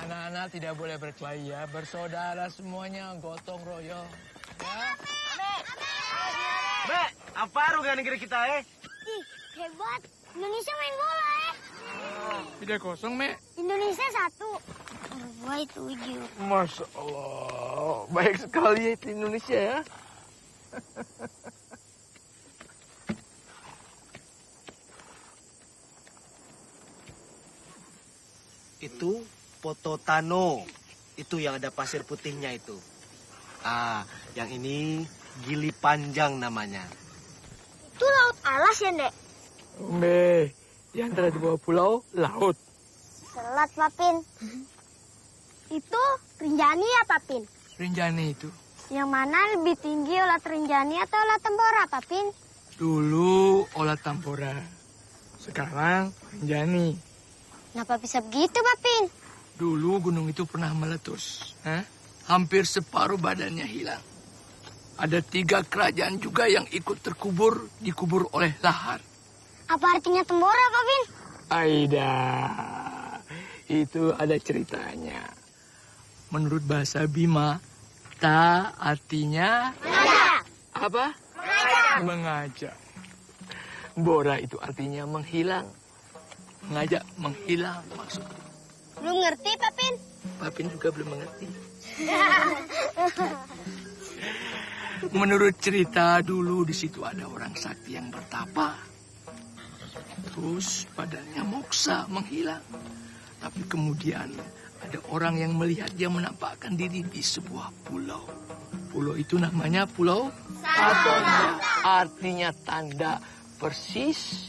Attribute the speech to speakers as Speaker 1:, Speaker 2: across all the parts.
Speaker 1: Anak-anak tidak boleh berkelahi ya. Bersaudara semuanya, gotong royong. Ya.
Speaker 2: Be, apa rugian negeri kita,
Speaker 3: Ih, hebat. Indonesia main bola,
Speaker 1: 3-0, Me.
Speaker 3: Indonesia 1. Uruguay 7.
Speaker 1: Masya Allah. Baik sekali ya itu Indonesia ya.
Speaker 2: Itu Pototano. Itu yang ada pasir putihnya itu. Yang ini Gili Panjang namanya.
Speaker 3: Itu laut alas ya, Dek?
Speaker 1: Me, di antara dua pulau, laut.
Speaker 3: Selat, Papin. Itu Rinjani ya, Papin?
Speaker 1: Rinjani itu.
Speaker 3: Yang mana lebih tinggi, Olah Rinjani atau Olah Tambora, Papin?
Speaker 1: Dulu Olah Tambora. Sekarang Rinjani.
Speaker 3: Kenapa bisa begitu, Papin?
Speaker 1: Dulu gunung itu pernah meletus. Hampir separuh badannya hilang. Ada 3 kerajaan juga yang ikut terkubur, dikubur oleh lahar.
Speaker 3: Apa artinya Tambora, Papin?
Speaker 1: Aida, itu ada ceritanya. Menurut bahasa Bima, ta artinya...
Speaker 3: Mengajak.
Speaker 1: Apa?
Speaker 3: Mengajak.
Speaker 1: Mengajak. Bora itu artinya menghilang. Mengajak, menghilang maksudnya.
Speaker 3: Belum ngerti, Papin?
Speaker 1: Papin juga belum mengerti. Menurut cerita dulu di situ ada orang sakti yang bertapa. Terus badannya moksa menghilang. Tapi kemudian ada orang yang melihat dia menampakkan diri di sebuah pulau. Pulau itu namanya Pulau Tanda. Artinya tanda persis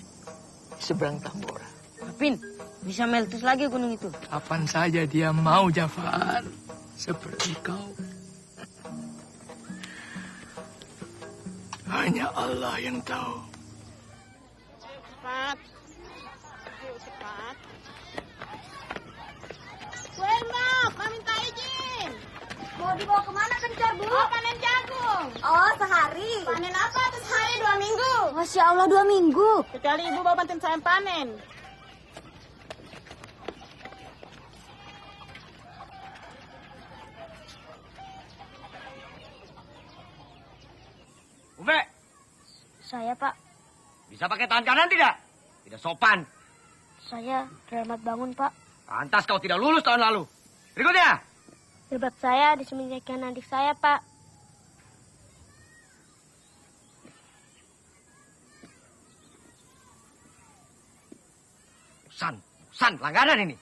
Speaker 1: seberang Tambora.
Speaker 4: Papin, bisa meletus lagi gunung itu.
Speaker 1: Kapan saja dia mau, Jafar. Seperti kau. Hanya Allah yang tahu.
Speaker 5: Cepat. Ayo cepat.
Speaker 3: Bu Embok, mau minta izin. Mau dibawa kemana kencar, Bu?
Speaker 5: Oh, panen jagung.
Speaker 3: Oh, sehari.
Speaker 5: Panen apa tuh sehari 2 minggu?
Speaker 3: Masya Allah, 2 minggu.
Speaker 5: Sekali ibu bawa bantuin saya panen.
Speaker 2: Ube,
Speaker 3: Saya, Pak.
Speaker 2: bisa pakai tangan kanan tidak? Tidak sopan.
Speaker 3: Saya Rahmat Bangun, Pak.
Speaker 2: Pantas kau tidak lulus tahun lalu. Berikutnya.
Speaker 3: Hebat saya disembunyikan adik saya, Pak.
Speaker 2: San, langganan ini.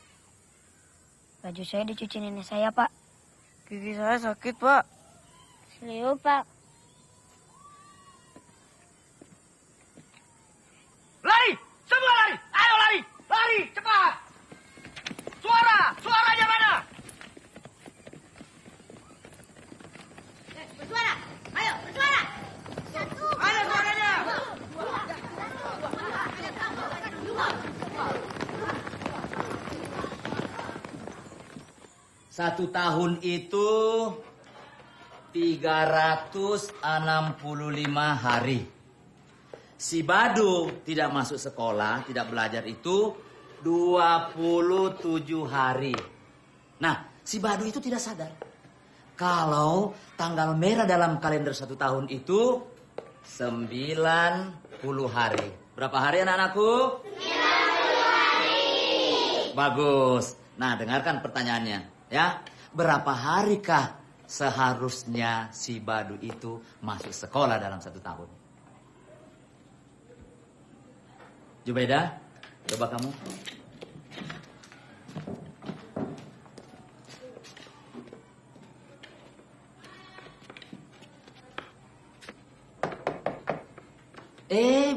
Speaker 3: Baju saya dicuci nenek saya, Pak.
Speaker 4: Gigi saya sakit, Pak.
Speaker 3: Selio, Pak.
Speaker 2: Lari! Semua lari! Ayo lari! Lari! Cepat! Suaranya mana?
Speaker 5: Bersuara. Ayo, bersuara.
Speaker 2: Mana suaranya?
Speaker 6: Satu tahun itu 365 hari. Si Badu tidak masuk sekolah, tidak belajar itu 27 hari. Nah, si Badu itu tidak sadar kalau tanggal merah dalam kalender satu tahun itu 90 hari. Berapa hari anak-anakku? 90 hari. Bagus. Nah, dengarkan pertanyaannya, ya. Berapa harikah seharusnya si Badu itu masuk sekolah dalam satu tahun? Jubaida, coba kamu.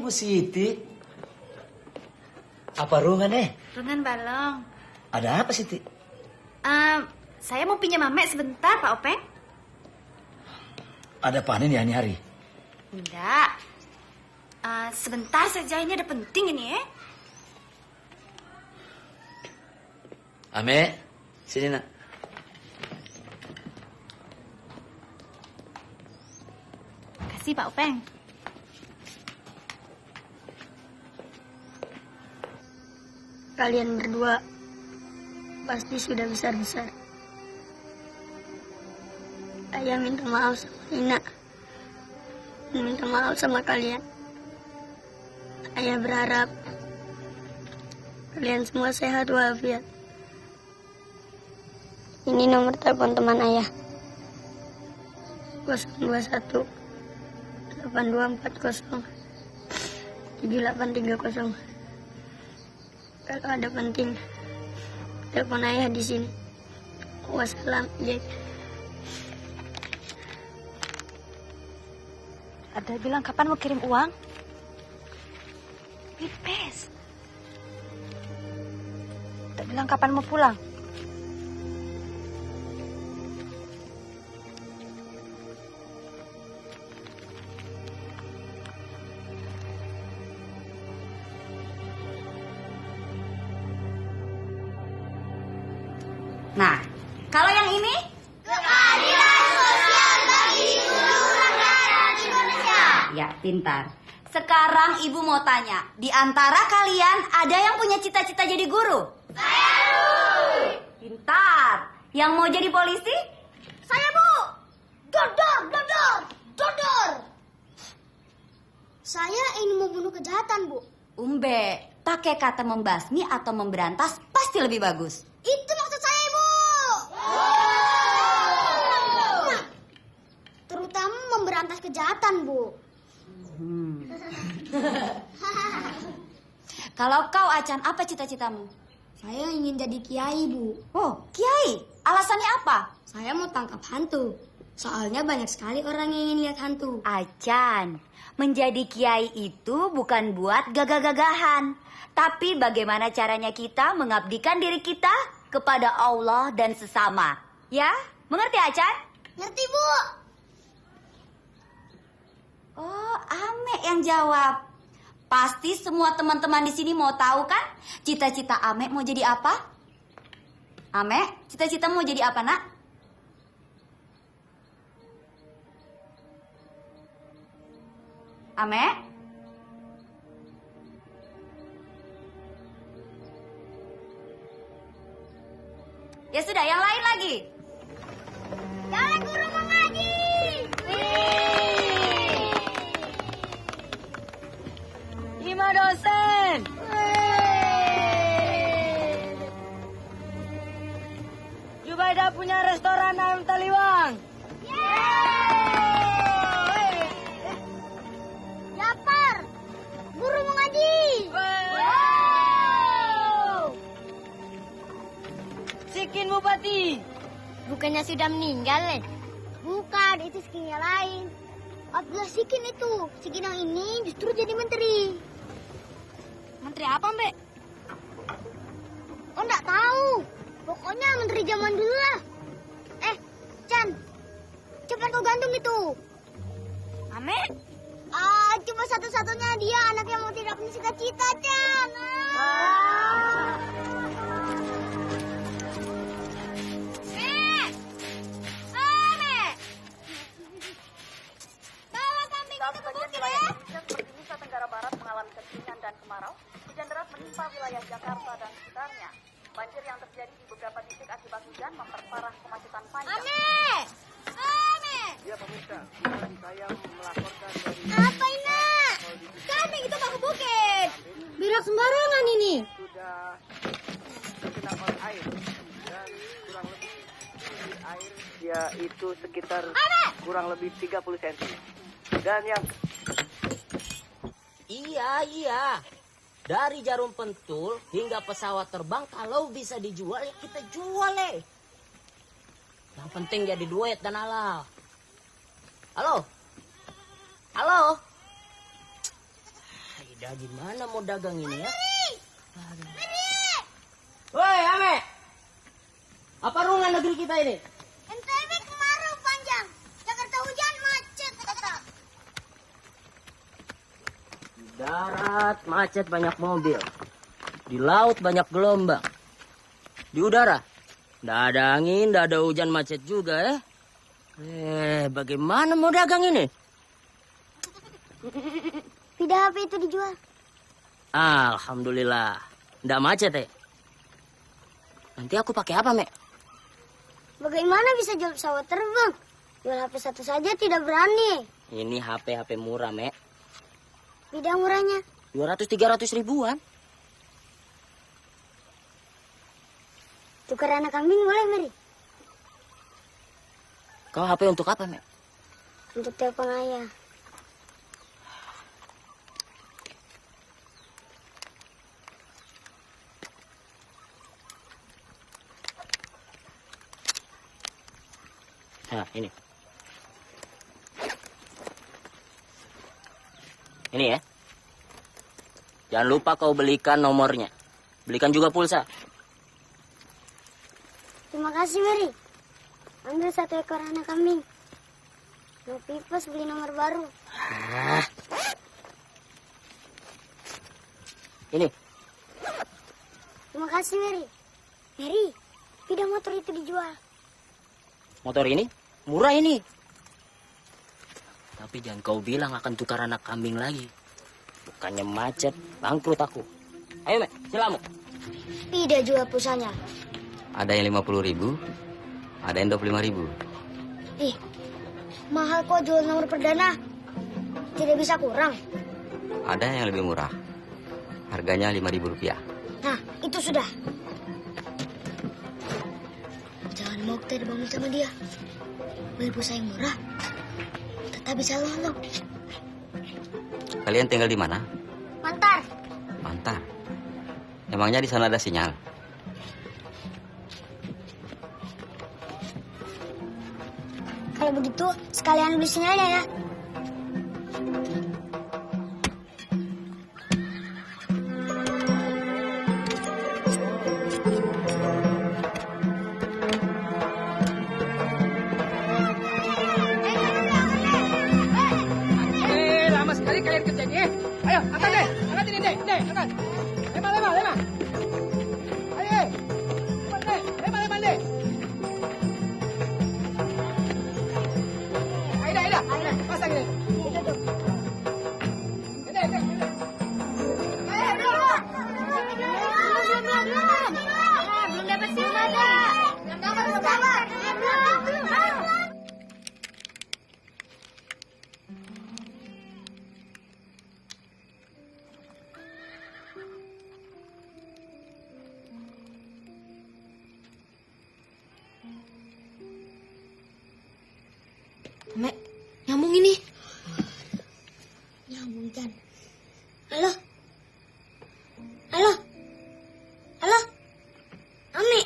Speaker 6: Bu Siti. Apa rungan,
Speaker 7: Rungan balong.
Speaker 6: Ada apa, Siti?
Speaker 7: Saya mau pinjam Mamek sebentar, Pak Openg.
Speaker 6: Ada panen ya ini hari?
Speaker 7: Enggak. Sebentar saja, ini ada penting ini,
Speaker 6: Ame, sini nak.
Speaker 7: Kasih, Pak Openg.
Speaker 3: Kalian berdua pasti sudah besar-besar. Ayah minta maaf sama Rina. Dan minta maaf sama kalian. Ayah berharap kalian semua sehat walafiat. Ini nomor telepon teman ayah. 021 8240 7830. Kalau ada penting, telepon ayah di sini. Wassalam, Jack.
Speaker 7: Ada bilang kapan mau kirim uang? Pipes. Tak bilang kapan mau pulang?
Speaker 8: Nah, kalau yang ini?
Speaker 3: Keadilan sosial bagi seluruh rakyat Indonesia.
Speaker 8: Ya, pintar. Sekarang ibu mau tanya, di antara kalian ada yang punya cita-cita jadi guru?
Speaker 3: Saya, Bu.
Speaker 8: Pintar. Yang mau jadi polisi?
Speaker 3: Saya, Bu. Dodor, dodor, dodor. Saya ingin membunuh kejahatan, Bu.
Speaker 8: Umbe, pakai kata membasmi atau memberantas pasti lebih bagus.
Speaker 3: Itu maksud saya, Bu. Nah, terutama memberantas kejahatan, Bu.
Speaker 8: Kalau kau, Acan, apa cita-citamu?
Speaker 3: Saya ingin jadi kiai, Bu.
Speaker 8: Oh, kiai. Alasannya apa?
Speaker 3: Saya mau tangkap hantu. Soalnya banyak sekali orang yang ingin lihat hantu.
Speaker 8: Acan, menjadi kiai itu bukan buat gagah-gagahan. Tapi bagaimana caranya kita mengabdikan diri kita kepada Allah dan sesama. Ya? Mengerti, Acan?
Speaker 3: Ngerti, Bu?
Speaker 8: Oh, Ame yang jawab. Pasti semua teman-teman di sini mau tahu kan? Cita-cita Ame mau jadi apa? Ame, cita-cita mau jadi apa, Nak? Ame? Ya sudah, yang lain lagi.
Speaker 3: Jalan guru mengaji.
Speaker 4: Lima dosen. Jubaida punya restoran ayam taliwang.
Speaker 3: Japar, guru mengaji.
Speaker 4: Sikin Bupati.
Speaker 3: Bukannya sudah meninggal, Bukan, itu Sikin yang lain. Abdullah Sikin itu. Sikin yang ini justru jadi menteri. Menteri apa, Mbak? Oh, enggak tahu. Pokoknya menteri zaman dulu lah. Chan, cepat kau gantung itu.
Speaker 8: Ame?
Speaker 3: Cuma satu-satunya dia anak yang mau tidak punya cita-cita, Chan. Bawa kambing itu ke bukit ya.
Speaker 9: Seperti Nusa Tenggara Barat mengalami kekeringan dan kemarau, hujan deras menimpa wilayah Jakarta dan sekitarnya. Banjir yang terjadi di beberapa titik akibat hujan memperparah kemacetan panjang.
Speaker 2: Ya pemirsa, saya melaporkan dari
Speaker 3: Apa ini? Kambing itu mau ke bukit. Berak sembarangan ini.
Speaker 2: sudah tergenang oleh air dan kurang lebih tinggi air yaitu sekitar kurang lebih 30 cm. Dan yang
Speaker 10: Iya. Dari jarum pentul hingga pesawat terbang, kalau bisa dijual ya kita jual, Yang penting jadi duit dan halal. Halo? Ida gimana mau dagang ini ya? Woi, Ame. Apa rungan negeri kita ini?
Speaker 3: NTB kemarau panjang. Jakarta hujan macet.
Speaker 10: Di darat macet banyak mobil. Di laut banyak gelombang. Di udara nggak ada angin, nggak ada hujan, macet juga bagaimana mau dagang ini?
Speaker 3: Tidak HP itu dijual.
Speaker 10: Alhamdulillah, nggak macet Nanti aku pakai apa, Mek?
Speaker 3: Bagaimana bisa jual pesawat terbang? Jual HP satu saja tidak berani.
Speaker 10: Ini HP murah, Mek.
Speaker 3: Bidang murahnya.
Speaker 10: 200-300 ribuan.
Speaker 3: Tukar anak kambing boleh, Mary?
Speaker 10: Kau HP untuk apa, Mek?
Speaker 3: Untuk telepon ayah.
Speaker 10: Nah, ini. Ini ya. Jangan lupa kau belikan nomornya. Belikan juga pulsa.
Speaker 3: Terima kasih, Mary. Ambil 1 ekor anak kambing. Mau pipes beli nomor baru.
Speaker 10: Ini.
Speaker 3: Terima kasih, Mary. Mary, sepeda motor itu dijual.
Speaker 10: Motor ini murah ini. Tapi jangan kau bilang akan tukar anak kambing lagi. Bukannya macet, bangkrut aku. Ayo, Mek, silamu.
Speaker 3: Tidak jual pulsanya.
Speaker 6: Ada yang 50.000, ada yang 25.000.
Speaker 3: Ih, mahal kok jual nomor perdana. Tidak bisa kurang.
Speaker 6: Ada yang lebih murah. Harganya Rp5.000.
Speaker 3: Nah, itu sudah. Jangan mau kita dibangun sama dia. Beli pulsa yang murah, tetap bisa lolos.
Speaker 6: Kalian tinggal di mana?
Speaker 3: Mantar.
Speaker 6: Mantar. Emangnya di sana ada sinyal?
Speaker 3: Kalau begitu, sekalian beli sinyalnya ya.
Speaker 1: Lama sekali kalian kerjanya. Ayo, angkat deh. Angkat ini deh. Deh, angkat. Lema. Ayo. Cepat deh. Lema deh. Aida. Pasang ini. Ini.
Speaker 3: Belum dapat sium ada. Belum dapat.
Speaker 7: Mek, nyambung ini.
Speaker 3: Nyambung, Jan. Halo? Ame?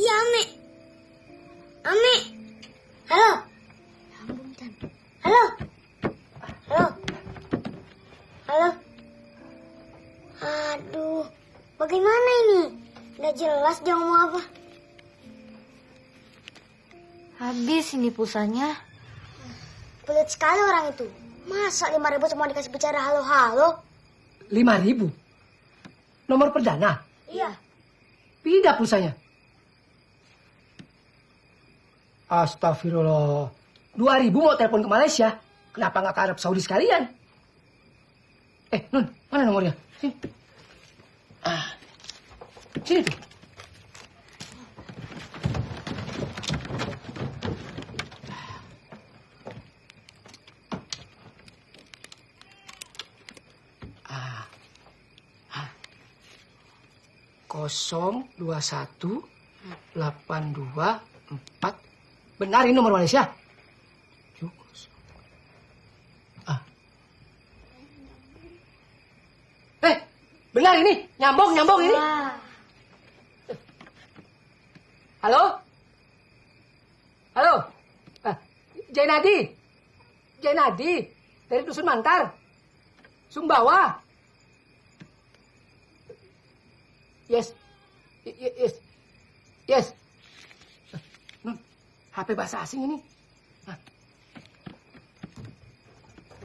Speaker 3: Iya, Ame. Halo? Nyambung, Jan. Halo? Aduh, bagaimana ini? Nggak jelas dia ngomong apa.
Speaker 7: Habis ini pulsanya.
Speaker 3: Pelit sekali orang itu. Masa 5.000 cuma dikasih bicara halo-halo?
Speaker 1: 5.000? Nomor perdana?
Speaker 3: Iya.
Speaker 1: Pindah pulsanya. Astagfirullah. 2.000 mau telepon ke Malaysia. Kenapa nggak ke Arab Saudi sekalian? Nun, mana nomornya? Sini. Sini tuh. Kosong 21 824. Benar ini nomor Malaysia? Benar ini, nyambung ini. Halo? Jainadi dari Dusun Mantar, Sumbawa. Yes. HP bahasa asing ini.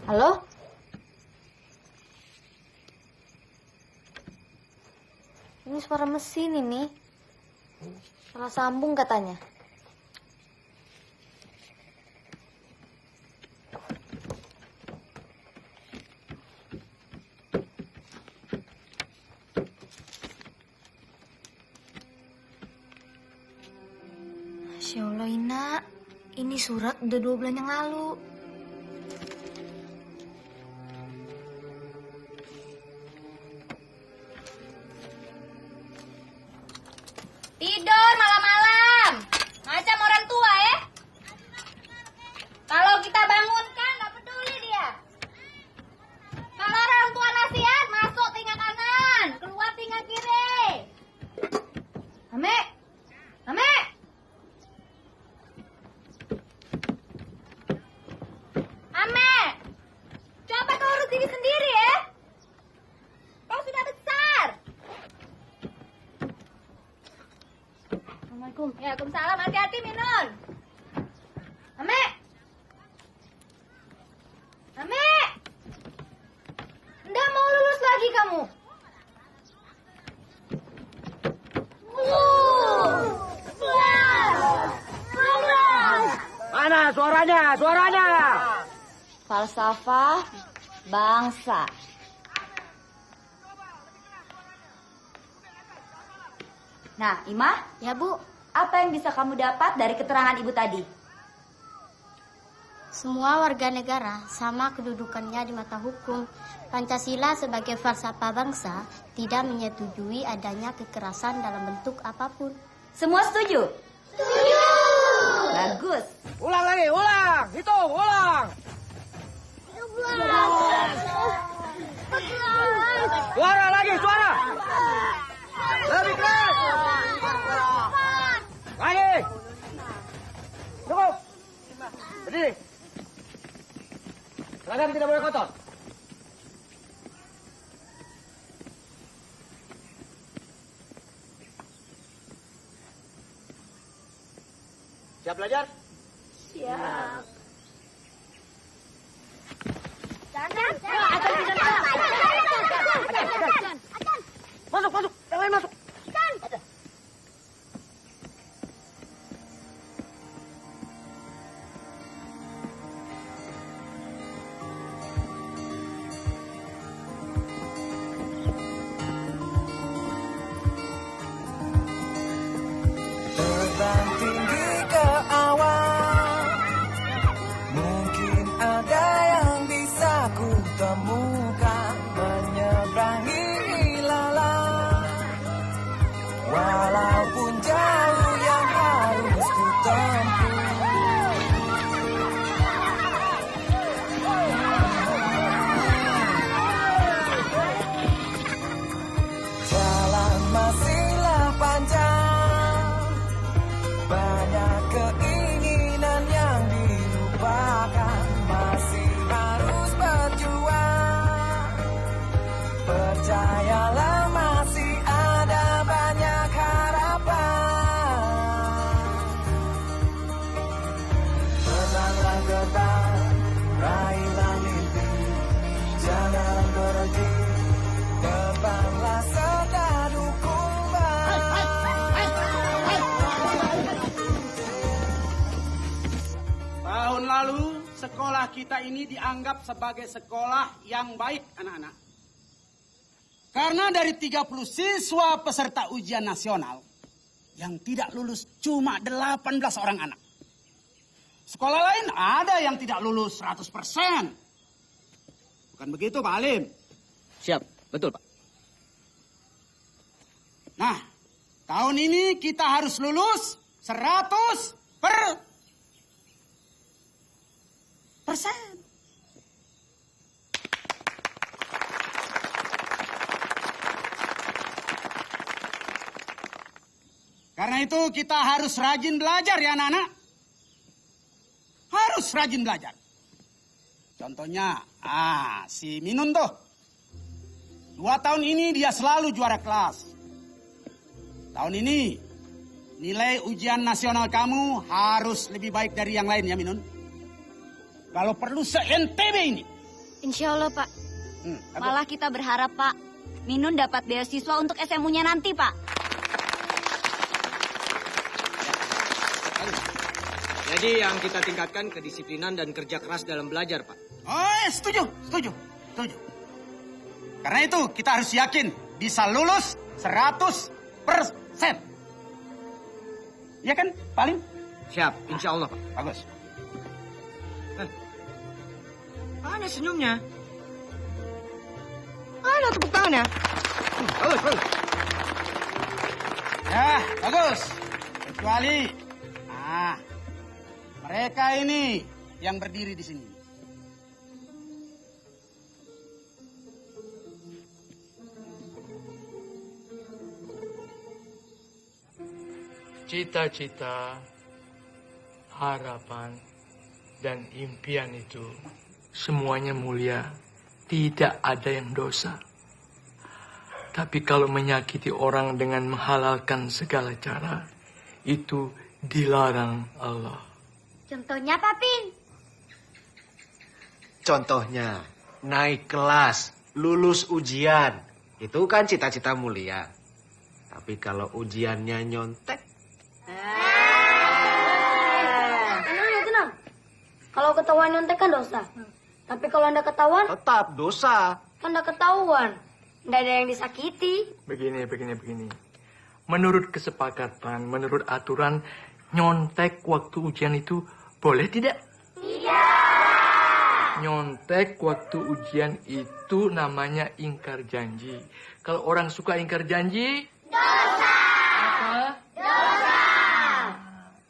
Speaker 7: Halo? Ini suara mesin ini. Salah sambung katanya. Masya Allah, Ina. Ini surat udah 2 bulan yang lalu.
Speaker 3: Tidur malam-malam. Macam orang tua ya. Kalau kita bangunkan, nggak peduli dia. Kalau orang tua nasihat, masuk tinggal kanan, keluar tinggal kiri. Ame, Ame. Ame, coba kau urus diri sendiri ya. Kau sudah besar. Assalamualaikum. Ya, Waalaikumsalam. Hati-hati, Minun. Ame. Ame. Nggak mau lulus lagi kamu.
Speaker 2: Mana suaranya? Suaranya!
Speaker 8: Falsafah bangsa. Nah, Ima,
Speaker 3: Ya, Bu.
Speaker 8: apa yang bisa kamu dapat dari keterangan Ibu tadi?
Speaker 3: Semua warga negara sama kedudukannya di mata hukum. Pancasila sebagai falsafah bangsa tidak menyetujui adanya kekerasan dalam bentuk apapun.
Speaker 8: Semua setuju?
Speaker 3: Setuju!
Speaker 8: Bagus.
Speaker 2: Ulang lagi, ulang! Hitung, ulang! Suara lagi, suara! Lebih keras! Lagi! Cukup! Berdiri! Seragam tidak boleh kotor. Siap belajar?
Speaker 3: Siap.
Speaker 2: Masuk, masuk! Yang lain masuk!
Speaker 11: Terbang tinggi ke awan, mungkin ada yang bisa ku temukan menyeberangi ilalang. Walaupun jauh yang harus ku tempuh, jalan masihlah panjang. Banyak keinginan yang dilupakan, masih harus berjuang. Percayalah masih ada banyak harapan. Tenanglah getar, raihlah mimpi, jangan berhenti, terbanglah sedadu kumbang.
Speaker 12: Tahun lalu, sekolah kita ini dianggap sebagai sekolah yang baik, anak-anak. Karena dari 30 siswa peserta ujian nasional, yang tidak lulus cuma 18 orang anak. Sekolah lain ada yang tidak lulus 100%. Bukan begitu, Pak Alim?
Speaker 2: Siap, betul Pak.
Speaker 12: Nah, tahun ini kita harus lulus 100%. Karena itu kita harus rajin belajar ya anak-anak. Harus rajin belajar. Contohnya, si Minun tuh. 2 tahun ini dia selalu juara kelas. Tahun ini, nilai ujian nasional kamu harus lebih baik dari yang lain ya Minun. Kalau perlu se-NTB ini.
Speaker 8: Insya Allah, Pak. Malah kita berharap, Pak, Minun dapat beasiswa untuk SMU-nya nanti, Pak.
Speaker 2: Jadi yang kita tingkatkan kedisiplinan dan kerja keras dalam belajar, Pak.
Speaker 12: Oh, setuju. Karena itu kita harus yakin bisa lulus 100%. Ya kan, Pak Alim?
Speaker 13: Siap, insya Allah, Pak.
Speaker 12: Bagus.
Speaker 13: Mana senyumnya?
Speaker 4: Mana tepuk tangannya?
Speaker 13: Bagus, bagus.
Speaker 12: Ya, bagus. Kecuali, mereka ini yang berdiri di sini.
Speaker 1: Cita-cita, harapan, dan impian itu semuanya mulia. Tidak ada yang dosa. Tapi kalau menyakiti orang dengan menghalalkan segala cara, itu dilarang Allah.
Speaker 3: Contohnya, Papin.
Speaker 13: Contohnya, naik kelas, lulus ujian. Itu kan cita-cita mulia. Tapi kalau ujiannya nyontek,
Speaker 3: Tenang. Kalau ketahuan nyontek kan dosa. Tapi kalau Anda ketahuan,
Speaker 13: tetap dosa.
Speaker 3: kan Anda ketahuan. Nggak ada yang disakiti.
Speaker 1: Begini. Menurut kesepakatan, menurut aturan, nyontek waktu ujian itu boleh tidak? Tidak. Nyontek waktu ujian itu namanya ingkar janji. Kalau orang suka ingkar janji, dosa. Apa? Dosa.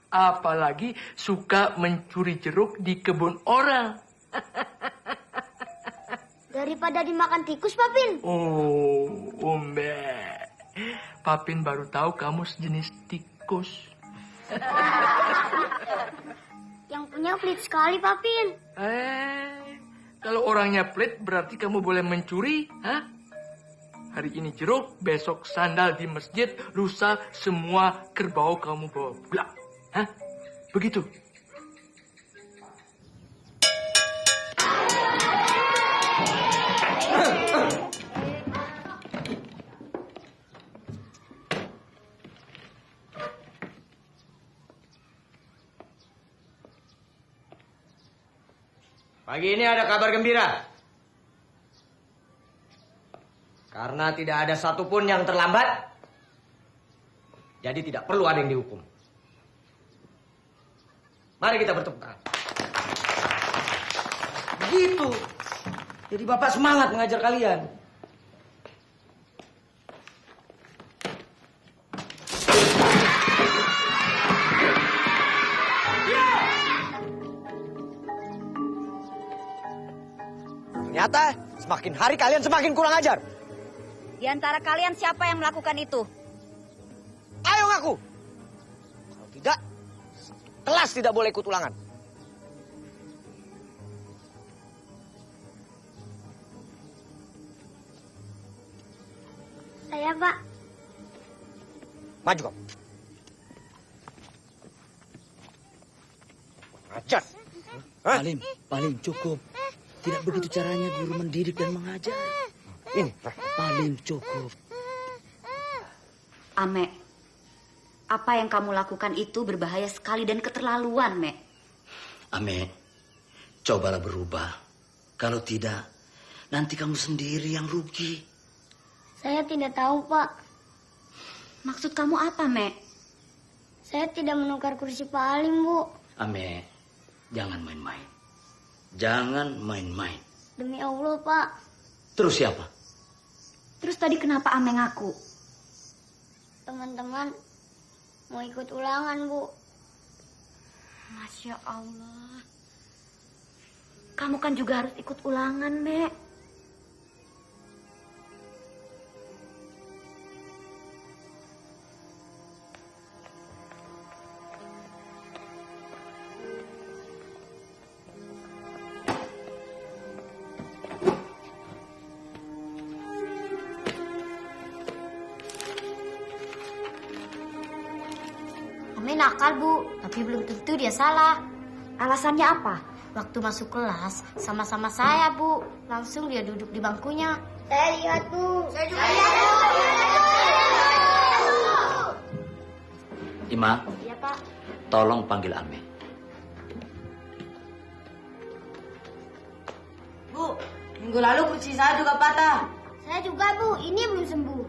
Speaker 1: Apalagi suka mencuri jeruk di kebun orang.
Speaker 3: Daripada dimakan tikus, Papin.
Speaker 1: Oh, Umbe. Papin baru tahu kamu sejenis tikus.
Speaker 3: Yang punya pelit sekali, Papin.
Speaker 1: Kalau orangnya pelit berarti kamu boleh mencuri, hah? Hari ini jeruk, besok sandal di masjid, lusa semua kerbau kamu bawa pulang. Hah? Begitu.
Speaker 13: pagi ini ada kabar gembira. Karena tidak ada satupun yang terlambat, jadi tidak perlu ada yang dihukum. Mari kita bertepuk tangan. Begitu. Jadi Bapak semangat mengajar kalian. Ternyata semakin hari kalian semakin kurang ajar.
Speaker 8: Di antara kalian siapa yang melakukan itu?
Speaker 13: Ayo ngaku. Kalau tidak, kelas tidak boleh ikut ulangan.
Speaker 3: Saya, Pak.
Speaker 13: Maju kamu. Ajar.
Speaker 14: Paling cukup. Tidak begitu caranya guru mendidik dan mengajar.
Speaker 13: Ini.
Speaker 14: Paling cukup.
Speaker 8: Ame, apa yang kamu lakukan itu berbahaya sekali dan keterlaluan, Mek.
Speaker 14: Ame, cobalah berubah. Kalau tidak, nanti kamu sendiri yang rugi.
Speaker 3: Saya tidak tahu, Pak.
Speaker 8: Maksud kamu apa, Mek?
Speaker 3: Saya tidak menukar kursi Pak Halim, Bu.
Speaker 14: Ame, jangan main-main. Jangan main-main.
Speaker 3: Demi Allah, Pak.
Speaker 14: Terus siapa?
Speaker 8: Terus tadi kenapa Ame ngaku?
Speaker 3: Teman-teman mau ikut ulangan, Bu.
Speaker 8: Masya Allah. Kamu kan juga harus ikut ulangan, Mek.
Speaker 3: Ame nakal, Bu, tapi belum tentu dia salah.
Speaker 8: Alasannya apa?
Speaker 3: Waktu masuk kelas sama-sama saya, Bu. Langsung dia duduk di bangkunya. Saya lihat, Bu. Saya juga lihat, Bu.
Speaker 14: Ima,
Speaker 3: Iya, Pak.
Speaker 14: tolong panggil Ame.
Speaker 4: Bu, minggu lalu kursi saya juga patah.
Speaker 3: Saya juga, Bu. Ini belum sembuh.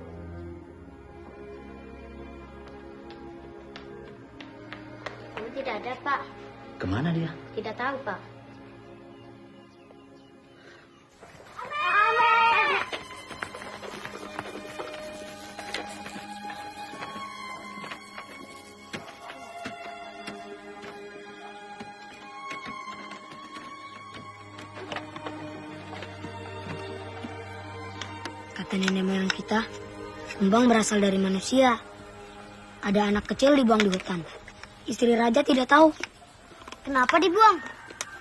Speaker 3: tidak ada, Pak.
Speaker 6: Kemana dia?
Speaker 3: Tidak tahu, Pak.
Speaker 15: Kata nenek moyang kita, kumbang berasal dari manusia. Ada anak kecil dibuang di hutan. Istri raja tidak tahu.
Speaker 3: Kenapa dibuang?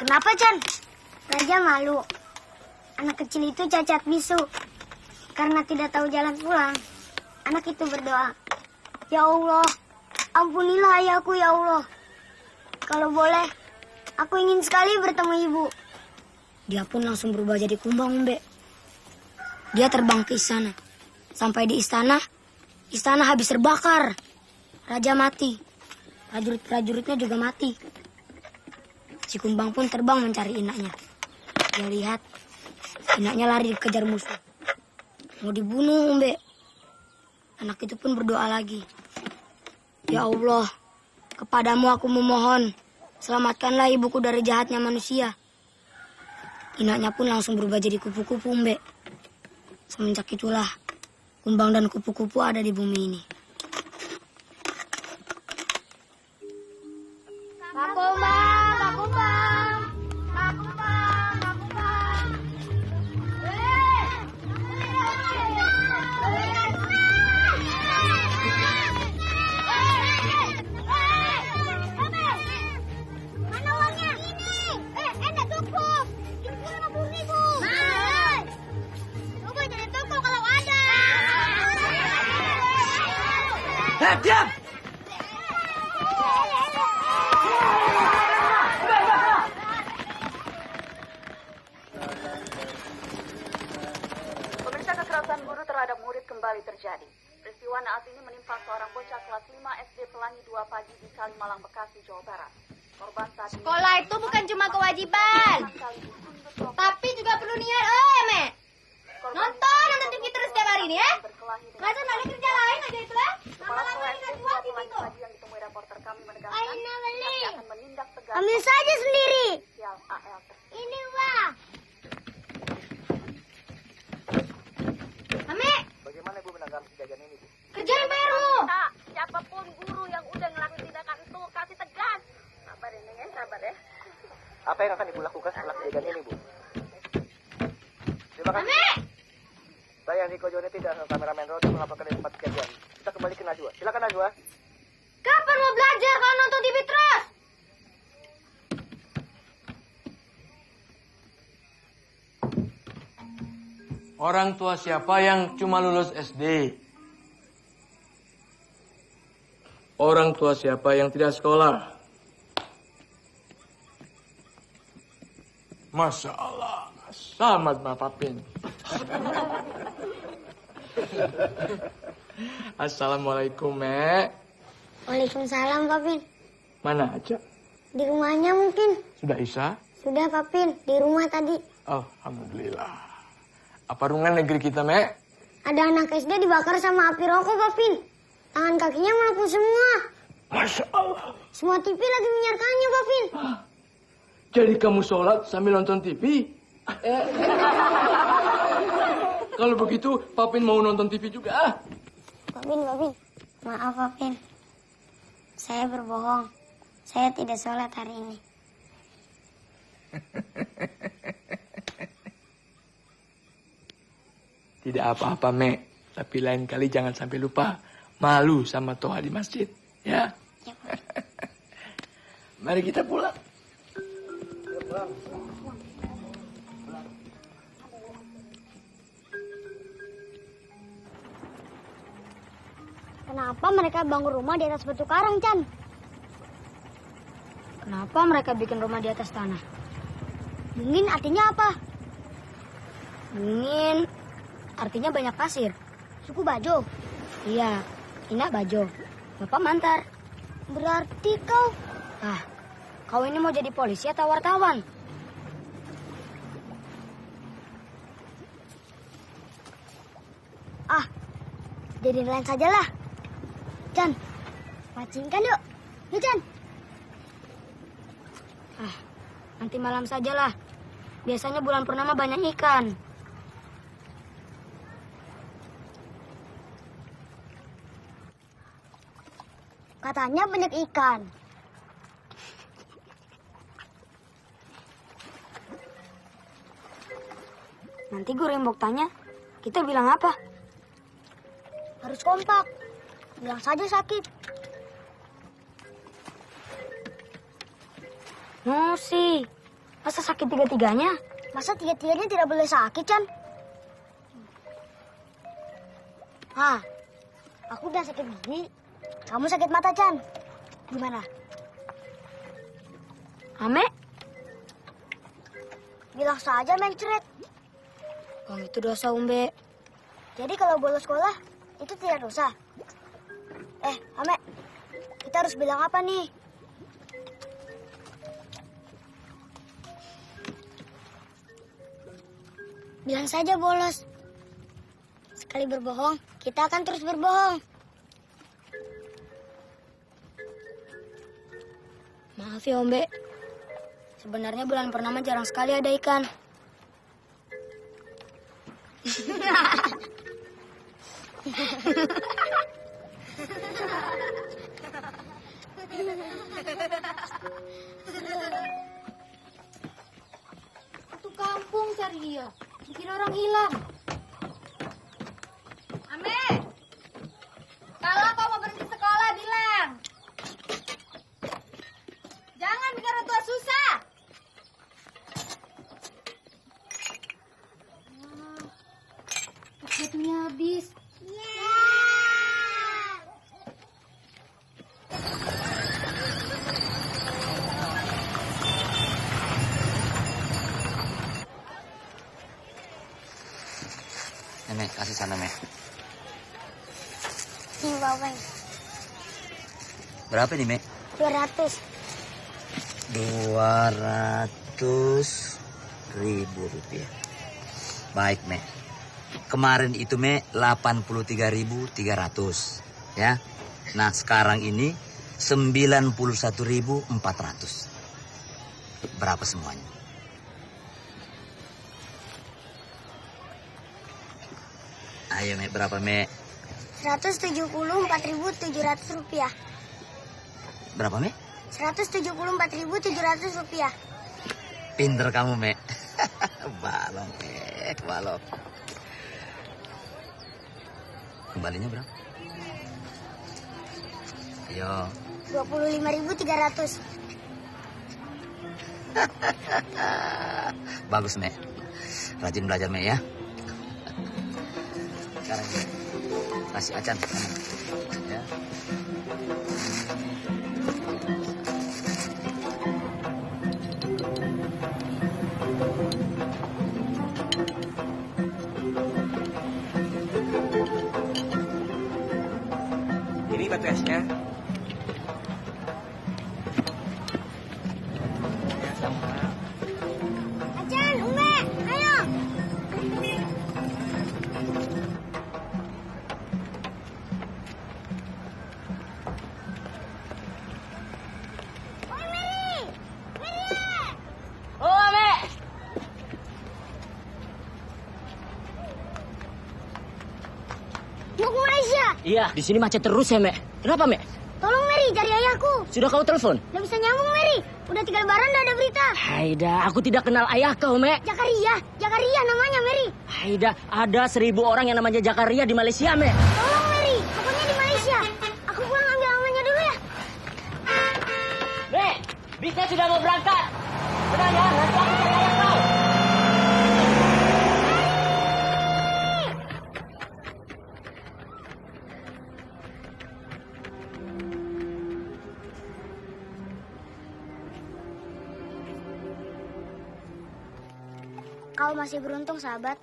Speaker 3: Kenapa, Chan? Raja malu. Anak kecil itu cacat bisu. Karena tidak tahu jalan pulang, anak itu berdoa, "Ya Allah, ampunilah ayahku ya Allah. Kalau boleh, aku ingin sekali bertemu ibu."
Speaker 15: Dia pun langsung berubah jadi kumbang, Mbak. Dia terbang ke istana. Sampai di istana habis terbakar. Raja mati. Prajurit-prajuritnya juga mati. Si kumbang pun terbang mencari inaknya. Dia lihat inaknya lari dikejar musuh. Mau dibunuh, Mbak. Anak itu pun berdoa lagi. "Ya Allah, kepadamu aku memohon, selamatkanlah ibuku dari jahatnya manusia." Inaknya pun langsung berubah jadi kupu-kupu, Mbak. Semenjak itulah, kumbang dan kupu-kupu ada di bumi ini.
Speaker 3: Pak Kumbang, Pak Kumbang, Pak Kumbang, Pak Kumbang. Mana uangnya? Ini. Enggak cukup. Ini 50.000. Coba jadi cukup kalau ada.
Speaker 1: Diam!
Speaker 9: Pemirsa, kekerasan guru terhadap murid kembali terjadi. Peristiwa naas ini menimpa seorang bocah kelas 5 SD Pelangi 2 Pagi di Kalimalang, Bekasi, Jawa Barat. Korban saat ini...
Speaker 3: Sekolah itu bukan cuma kewajiban, tapi juga perlu niat, Mek. Nonton TV terus setiap hari ini, ya. Masa nggak ada kerja lain aja itu, lah? Lama-lama nggak kuat TV itu.
Speaker 9: yang ditemui reporter kami menegaskan akan menindak tegas.
Speaker 3: Ambil saja sendiri.
Speaker 9: AL.
Speaker 3: Ini, Wah. Ame,
Speaker 2: Bagaimana Ibu menanggapi kejadian ini, Bu?
Speaker 3: kerjain PR-mu.
Speaker 9: Siapapun guru yang udah ngelakuin tindakan itu kasih tegas. Sabar ini ya, sabar ya.
Speaker 2: Apa yang akan Ibu lakukan setelah kejadian ini, Bu? Terima kasih.
Speaker 3: Ame.
Speaker 2: Saya Niko Joni tidak kameramen Rodi melaporkan dari tempat kejadian. Kita kembali ke Najwa. Silakan Najwa.
Speaker 3: Kapan mau belajar kalau nonton TV terus?
Speaker 1: Orang tua siapa yang cuma lulus SD? Orang tua siapa yang tidak sekolah? Masya Allah. Selamat Bapak Pin. Assalamualaikum, Mek.
Speaker 3: Waalaikumsalam, Pak Pin.
Speaker 1: Mana aja?
Speaker 3: Di rumahnya mungkin.
Speaker 1: Sudah Isa?
Speaker 3: Sudah, Pak Pin. Di rumah tadi.
Speaker 1: Alhamdulillah. Apa rungan negeri kita, Mek?
Speaker 3: Ada anak SD dibakar sama api rokok, Pak Pin. Tangan kakinya melepuh semua.
Speaker 1: Masya Allah.
Speaker 3: Semua TV lagi menyiarkannya, Pak Pin.
Speaker 1: Jadi kamu sholat sambil nonton TV? Kalau begitu, Papin mau nonton TV juga.
Speaker 3: Pak Pin. Maaf, Pak Pin. Saya berbohong. Saya tidak sholat hari ini.
Speaker 1: Tidak apa-apa, Mek. Tapi lain kali jangan sampai lupa. Malu sama Toha di masjid. Ya?
Speaker 3: Ya, Pak.
Speaker 1: Mari kita pulang.
Speaker 3: Kenapa mereka bangun rumah di atas batu karang, Chan?
Speaker 15: Kenapa mereka bikin rumah di atas tanah?
Speaker 3: Bungin artinya apa?
Speaker 15: Bungin artinya banyak pasir.
Speaker 3: Suku Bajo.
Speaker 15: Iya, Ina Bajo. Bapak Mantar.
Speaker 3: Berarti kau...
Speaker 15: Kau ini mau jadi polisi atau wartawan?
Speaker 3: Jadi lain sajalah. Chan, pancingkan yuk. Yuk, Chan.
Speaker 15: Nanti malam sajalah. Biasanya bulan purnama banyak ikan.
Speaker 3: Katanya banyak ikan.
Speaker 15: Nanti guru Embok tanya, kita bilang apa?
Speaker 3: Harus kompak. Bilang saja sakit.
Speaker 15: Musi, masa sakit tiga-tiganya?
Speaker 3: Masa tiga-tiganya tidak boleh sakit, Chan? Aku udah sakit gigi. Kamu sakit mata, Chan. Gimana?
Speaker 15: Ame?
Speaker 3: Bilang saja mencret.
Speaker 15: Itu dosa, Umbe.
Speaker 3: Jadi kalau bolos sekolah, itu tidak dosa. Ame, kita harus bilang apa nih? Bilang saja bolos. Sekali berbohong, kita akan terus berbohong.
Speaker 15: Maaf ya, Ombe. Sebenarnya bulan purnama jarang sekali ada ikan.
Speaker 3: Satu kampung cari dia. Bikin orang hilang.
Speaker 5: Ame, kalau kau mau berhenti sekolah bilang. Jangan bikin orang tua susah.
Speaker 3: Batunya habis.
Speaker 6: Mek, kasih sana, Mek.
Speaker 3: Ini bawang.
Speaker 6: Berapa nih, Mek?
Speaker 3: 200.
Speaker 6: 200.000 rupiah. Baik, Mek. Kemarin itu, Mek, 83.300. Ya. Nah, sekarang ini 91.400. Berapa semuanya? Ayo, Mek, berapa, Mek?
Speaker 3: 174.700 rupiah.
Speaker 6: Berapa, Mek?
Speaker 3: 174.700 rupiah.
Speaker 6: Pinter kamu, Mek. Balong, Mek, balong. Kembalinya berapa? Ayo.
Speaker 3: 25.300.
Speaker 6: Bagus, Mek. Rajin belajar, Mek, ya. Sekarang ya, kasih acan ya.
Speaker 13: Ini batu esnya.
Speaker 3: Acan, Ume, ayo. Mau ke Malaysia.
Speaker 10: Iya, di sini macet terus ya, Mek. Kenapa, Mek?
Speaker 3: Tolong Mary, cari ayahku.
Speaker 10: Sudah kau telepon?
Speaker 3: Nggak bisa nyambung, Mary. Udah 3 lebaran udah ada berita.
Speaker 10: Haida, aku tidak kenal ayah kau, Mek.
Speaker 3: Jakaria namanya, Mary.
Speaker 10: Haida, ada 1.000 orang yang namanya Jakaria di Malaysia, Mek.
Speaker 3: Tolong, Mary. Pokoknya di Malaysia. Aku pulang ambil namanya dulu ya.
Speaker 10: Mek, bisnya sudah mau berangkat. Tenang ya, nanti aku cari ayah kau.
Speaker 3: Kau masih beruntung, sahabat.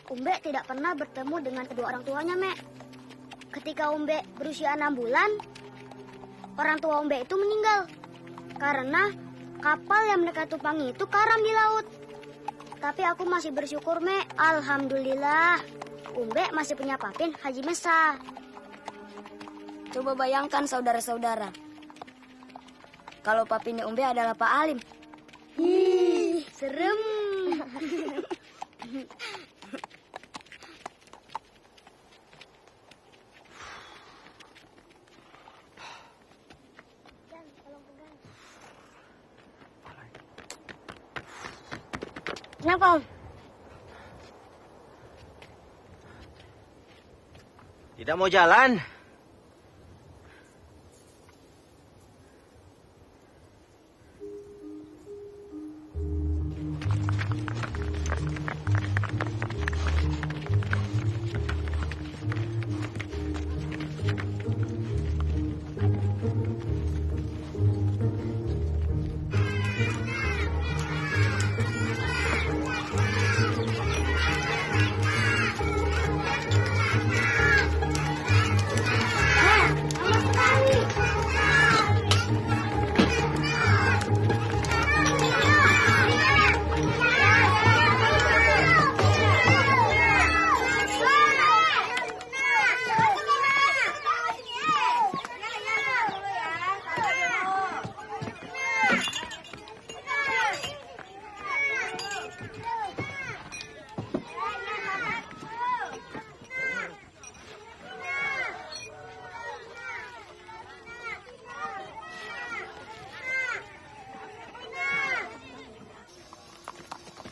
Speaker 3: Umbe tidak pernah bertemu dengan kedua orang tuanya, Mek. Ketika Umbe berusia 6 bulan, orang tua Umbe itu meninggal. Karena kapal yang mereka tumpangi itu karam di laut. Tapi aku masih bersyukur, Mek. Alhamdulillah. Umbe masih punya papin Haji Mesa.
Speaker 15: Coba bayangkan, saudara-saudara. kalau papinya Umbe adalah Pak Alim. Ih, serem. Kenapa, Om?
Speaker 13: Tidak mau jalan?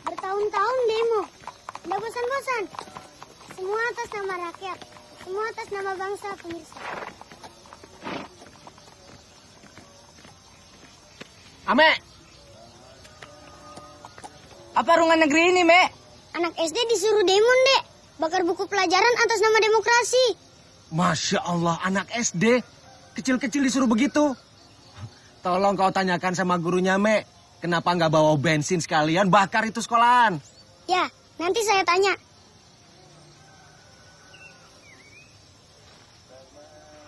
Speaker 15: Bertahun-tahun demo, tidak bosan-bosan. Semua atas nama rakyat, semua atas nama bangsa, pemirsa.
Speaker 4: Ame, apa rungan negeri ini, Me?
Speaker 15: Anak SD disuruh demo, Dek. Bakar buku pelajaran atas nama demokrasi.
Speaker 13: Masya Allah, anak SD. Kecil-kecil disuruh begitu. Tolong kau tanyakan sama gurunya, Me. Kenapa nggak bawa bensin sekalian bakar itu sekolahan?
Speaker 15: Ya, nanti saya tanya.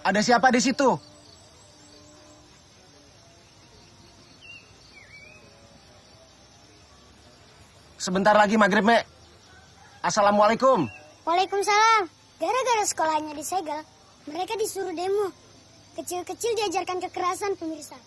Speaker 13: Ada siapa di situ? Sebentar lagi maghrib, Me. Assalamualaikum.
Speaker 15: Waalaikumsalam. Gara-gara sekolahnya disegel, mereka disuruh demo. Kecil-kecil diajarkan kekerasan, pemirsa.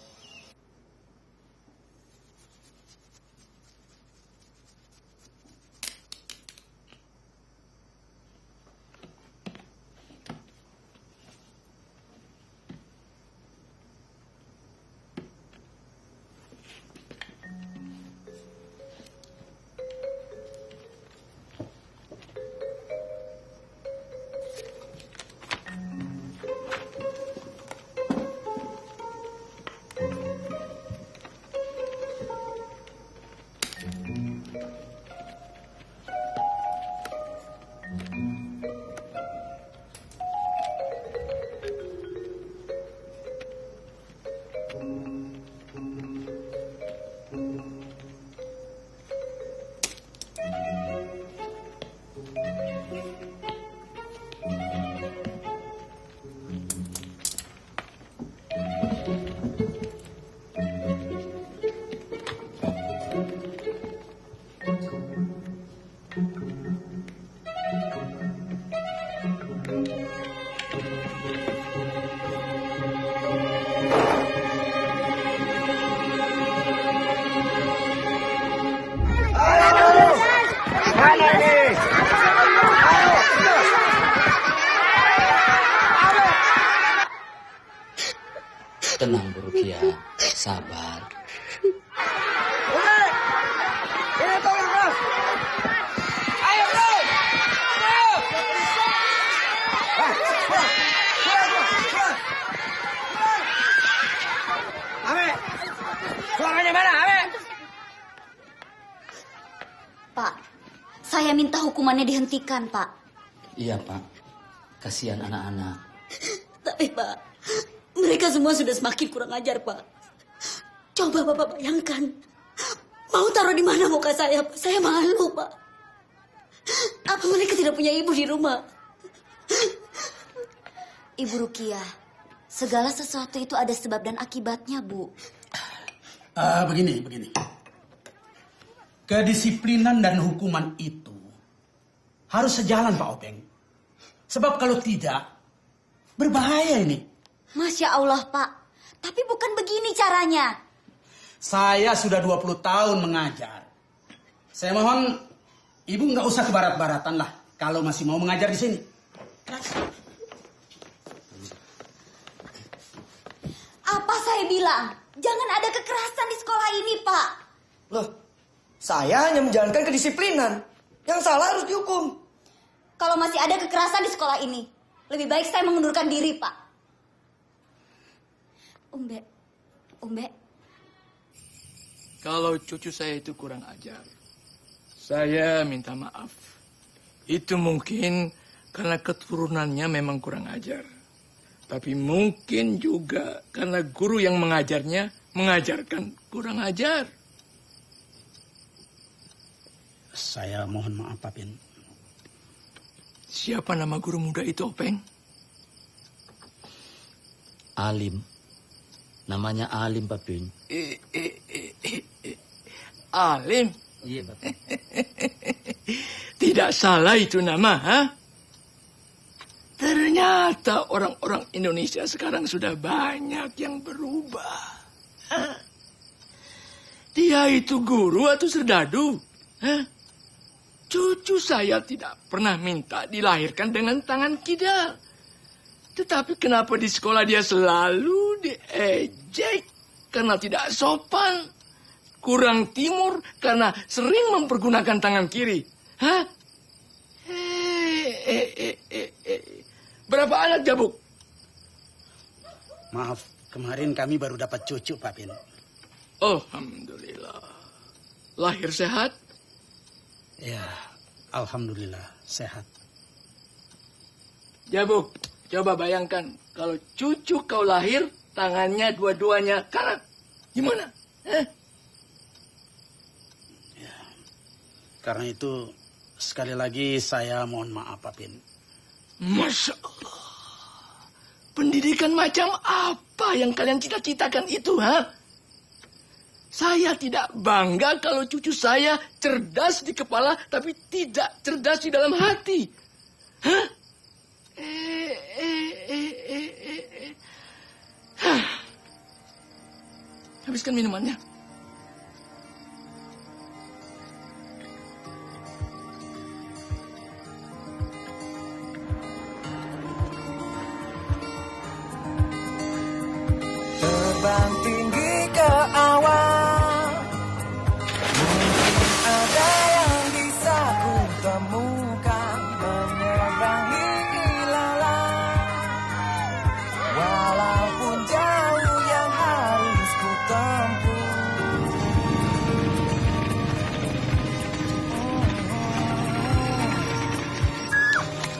Speaker 6: Tenang, Bu Rukia. Sabar.
Speaker 4: Ini tolong, bro. Ayo, bro.
Speaker 13: Ame, suaranya mana, Ame?
Speaker 8: Pak, saya minta hukumannya dihentikan, Pak.
Speaker 6: Iya, Pak. Kasihan anak-anak.
Speaker 8: Tapi, Pak, mereka semua sudah semakin kurang ajar, Pak. Coba Bapak bayangkan. Mau taruh di mana muka saya, Pak? Saya malu, Pak. Apa mereka tidak punya ibu di rumah? Ibu Rukia, segala sesuatu itu ada sebab dan akibatnya, Bu.
Speaker 12: Begini. Kedisiplinan dan hukuman itu harus sejalan, Pak Openg. Sebab kalau tidak, berbahaya ini.
Speaker 8: Masya Allah, Pak. Tapi bukan begini caranya.
Speaker 12: Saya sudah 20 tahun mengajar. Saya mohon ibu nggak usah ke barat-baratan lah kalau masih mau mengajar di sini.
Speaker 8: Apa saya bilang? Jangan ada kekerasan di sekolah ini, Pak.
Speaker 16: Loh, saya hanya menjalankan kedisiplinan. Yang salah harus dihukum.
Speaker 8: Kalau masih ada kekerasan di sekolah ini, lebih baik saya mengundurkan diri, Pak. Umbe.
Speaker 1: Kalau cucu saya itu kurang ajar, saya minta maaf. Itu mungkin karena keturunannya memang kurang ajar. Tapi mungkin juga karena guru yang mengajarnya mengajarkan kurang ajar.
Speaker 12: Saya mohon maaf, Pak Pin.
Speaker 1: Siapa nama guru muda itu, Openg?
Speaker 14: Alim. Namanya Alim, Pak Pin.
Speaker 1: Alim?
Speaker 14: Iya, Pak.
Speaker 1: Tidak salah itu nama, ha? Ternyata orang-orang Indonesia sekarang sudah banyak yang berubah. Hah? Dia itu guru atau serdadu? Hah? Cucu saya tidak pernah minta dilahirkan dengan tangan kidal. Tetapi kenapa di sekolah dia selalu diejek karena tidak sopan? Kurang timur karena sering mempergunakan tangan kiri. Hah? Berapa anak, Jabuk?
Speaker 12: Maaf, kemarin kami baru dapat cucu, Pak Pin.
Speaker 1: Alhamdulillah. Lahir sehat?
Speaker 12: Ya, alhamdulillah sehat.
Speaker 1: Jabuk, coba bayangkan kalau cucu kau lahir tangannya dua-duanya kanan. Gimana?
Speaker 12: Ya, karena itu sekali lagi saya mohon maaf, Pak Pin.
Speaker 1: Masya Allah. Pendidikan macam apa yang kalian cita-citakan itu, ha? Saya tidak bangga kalau cucu saya cerdas di kepala tapi tidak cerdas di dalam hati. Hah? Habiskan minumannya.
Speaker 11: Terbang tinggi ke awan, mungkin ada yang bisa ku temukan menyeberangi ilalang. Walaupun jauh yang harus ku tempuh,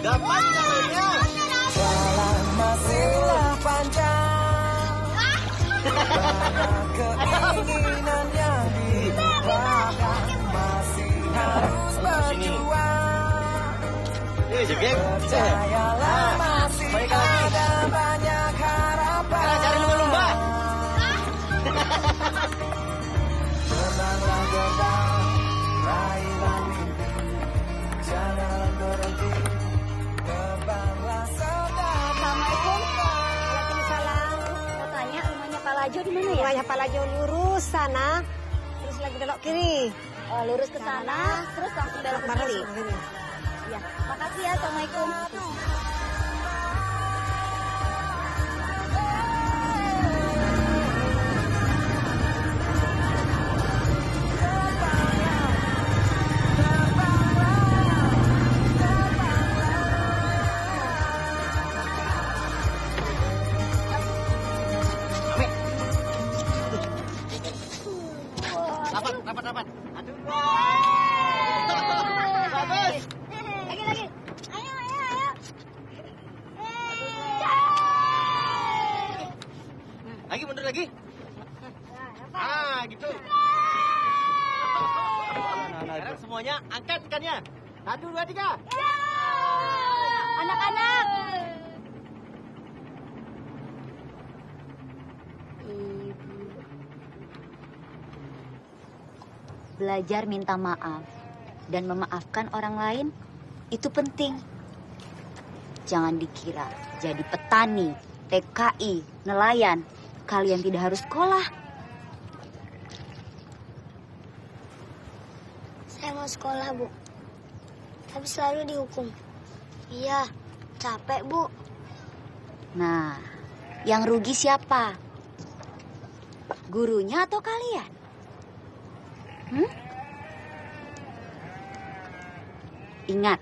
Speaker 4: dapat calonnya.
Speaker 11: Jalan masihlah panjang. Banyak keinginan yang dilupakan, masih harus berjuang. Percayalah masih ada banyak harapan.
Speaker 4: Cari lumba-lumba.
Speaker 11: Tenanglah gerbang, raihlah mimpi, jangan berhenti, terbanglah sedang.
Speaker 3: Assalamualaikum. Waalaikumsalam. Mau tanya rumahnya Pak Lajo di mana ya?
Speaker 5: Rumahnya Pak Lajo lurus sana, terus lagi belok kiri.
Speaker 3: Oh, lurus ke sana, terus langsung belok ke kiri. Ya, makasih ya. Assalamualaikum.
Speaker 4: Dapat. Aduh.
Speaker 3: Bagus. Lagi. Ayo.
Speaker 4: Lagi mundur lagi. Gitu. Sekarang semuanya angkat ikannya. 1, 2, 3.
Speaker 3: Anak-anak.
Speaker 8: Belajar minta maaf dan memaafkan orang lain itu penting. Jangan dikira jadi petani, TKI, nelayan, kalian tidak harus sekolah.
Speaker 15: saya mau sekolah, Bu. Tapi selalu dihukum. Iya, capek, Bu.
Speaker 8: Nah, yang rugi siapa? Gurunya atau kalian? Ingat,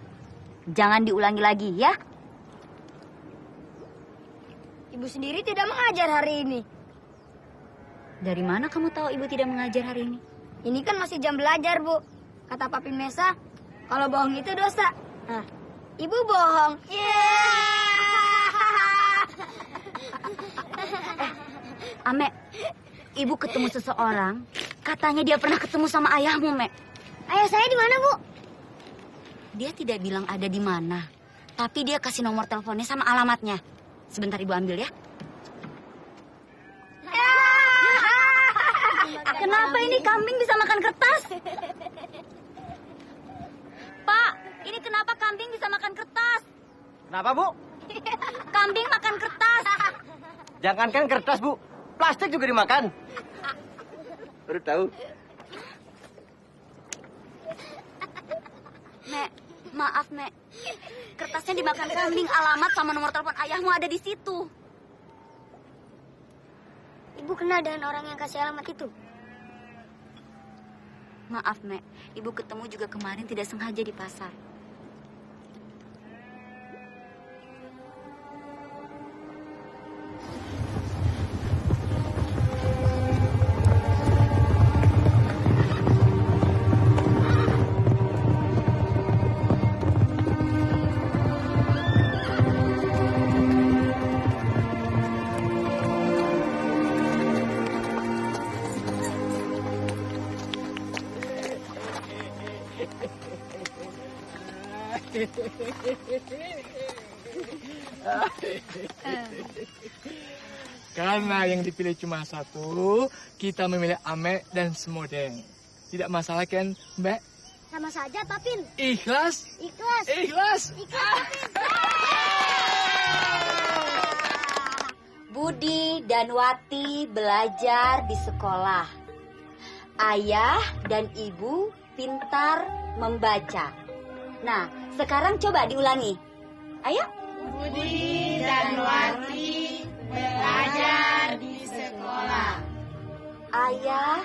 Speaker 8: jangan diulangi lagi ya.
Speaker 15: Ibu sendiri tidak mengajar hari ini.
Speaker 8: Dari mana kamu tahu ibu tidak mengajar hari ini?
Speaker 15: Ini kan masih jam belajar, Bu. Kata Papin Mesa, kalau bohong itu dosa. Nah, ibu bohong.
Speaker 8: Ame, ibu ketemu seseorang, katanya dia pernah ketemu sama ayahmu, Mek.
Speaker 15: Ayah saya di mana, Bu?
Speaker 8: Dia tidak bilang ada di mana, tapi dia kasih nomor teleponnya sama alamatnya. Sebentar ibu ambil ya. Kenapa ini kambing bisa makan kertas? Pak, ini kenapa kambing bisa makan kertas?
Speaker 4: Kenapa, Bu?
Speaker 8: Kambing makan kertas.
Speaker 4: Jangankan kertas, Bu. Plastik juga dimakan. Baru tahu.
Speaker 8: Mek, maaf, Mek. Kertasnya dimakan kambing, alamat sama nomor telepon ayahmu ada di situ.
Speaker 15: Ibu kenal dengan orang yang kasih alamat itu?
Speaker 8: Maaf, Mek. Ibu ketemu juga kemarin tidak sengaja di pasar.
Speaker 1: Karena yang dipilih cuma satu, kita memilih Ame dan Semodeng. Tidak masalah kan, Mbak?
Speaker 15: Sama saja, Papin.
Speaker 1: Ikhlas?
Speaker 15: Ikhlas.
Speaker 1: Ikhlas.
Speaker 8: Budi dan Wati belajar di sekolah. Ayah dan ibu pintar membaca. Nah, sekarang coba diulangi. Ayo.
Speaker 5: Budi dan Wati belajar di sekolah.
Speaker 8: Ayah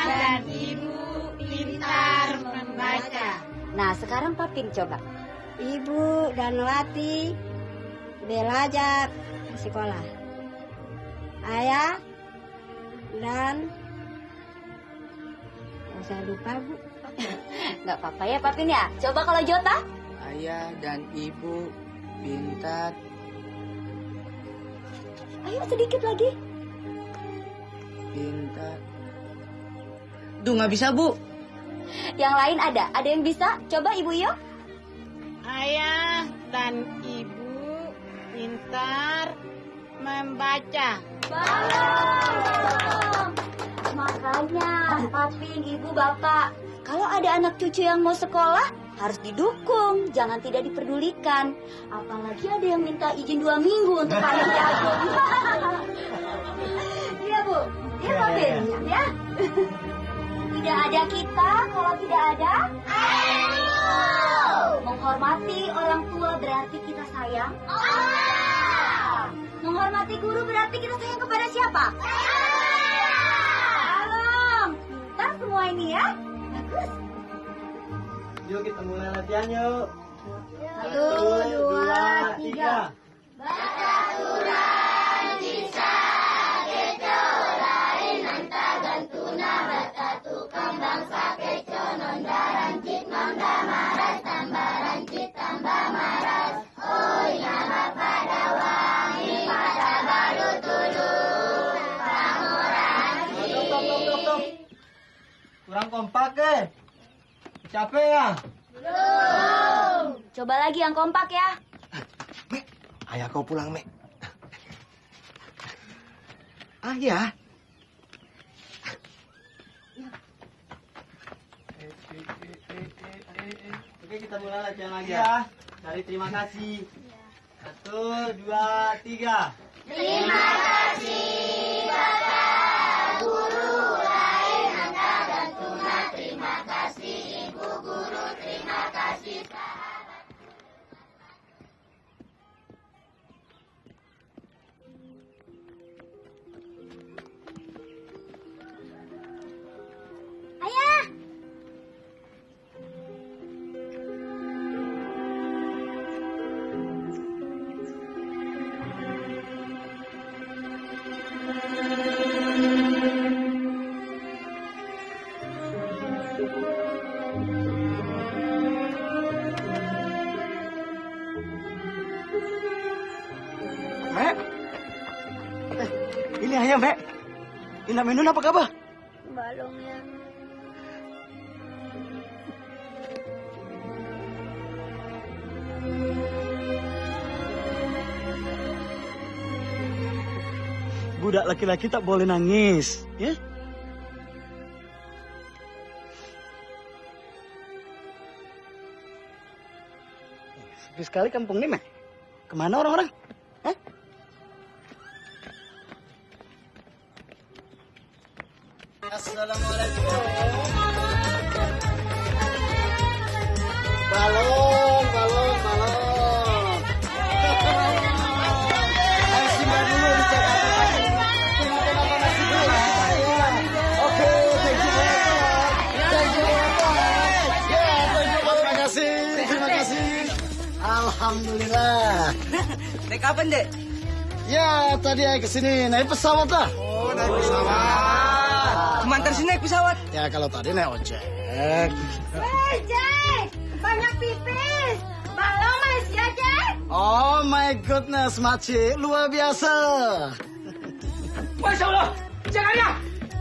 Speaker 5: dan ibu pintar membaca.
Speaker 8: Nah, sekarang Papin coba.
Speaker 15: Ibu dan Wati belajar di sekolah. Ayah dan... Saya lupa, Bu.
Speaker 8: Nggak apa-apa ya, Papin ya. Coba kalau Jota.
Speaker 14: Ayah dan ibu pintar.
Speaker 8: Ayo sedikit lagi.
Speaker 14: Pintar. Duh, nggak bisa, Bu.
Speaker 8: Yang lain ada? Ada yang bisa? Coba Ibu Yo.
Speaker 5: Ayah dan ibu pintar membaca.
Speaker 8: Makanya, Papin, Ibu, Bapak, kalau ada anak cucu yang mau sekolah, harus didukung, jangan tidak diperdulikan. Apalagi ada yang minta izin 2 minggu untuk kalian jagung. Iya, Bu. Iya, Papin. Ya. Tidak ada kita kalau tidak ada menghormati orang tua berarti kita sayang. Menghormati guru berarti kita sayang kepada siapa? Pintar semua ini ya. Bagus.
Speaker 4: Yuk kita mulai latihan yuk.
Speaker 15: 1, 2, 3.
Speaker 5: Baca Quran bisa keco lain anta gantuna batatu kembang sakeco nondaran cit nonda maras tambaran cit tambah maras. Oi nama pada wangi pada baru tulu pamoran.
Speaker 4: Tok. Kurang kompak Capek ya?
Speaker 8: Belum. Coba lagi yang kompak ya.
Speaker 16: Ayah kau pulang, Mek. Ayah.
Speaker 4: Oke, kita mulai latihan lagi ya. Cari terima kasih. 1, 2, 3.
Speaker 5: Terima kasih Bapak Guru lain anta dan tuna terima
Speaker 4: Mek. Ini ayam, Mek. Indah Minun apa kabar?
Speaker 15: Balongnya.
Speaker 4: Budak laki-laki tak boleh nangis, ya? Sepi sekali kampung ini, Mek. Kemana orang-orang? Hah? Assalamualaikum. Balon. Ayo simbah dulu dicek kenapa masih belum? Oke, thank you terima kasih. Alhamdulillah.
Speaker 10: Naik kapan, Dek?
Speaker 4: Ya, tadi saya kesini naik pesawat lah.
Speaker 10: Oh, naik pesawat. Mantar sini naik pesawat.
Speaker 4: Ya, kalau tadi naik ojek.
Speaker 3: Hei, Jack! Banyak pipis! Balong masih ya, Jack?
Speaker 4: Oh my goodness, Makcik. Luar biasa.
Speaker 1: Masya Allah! Jangan ya!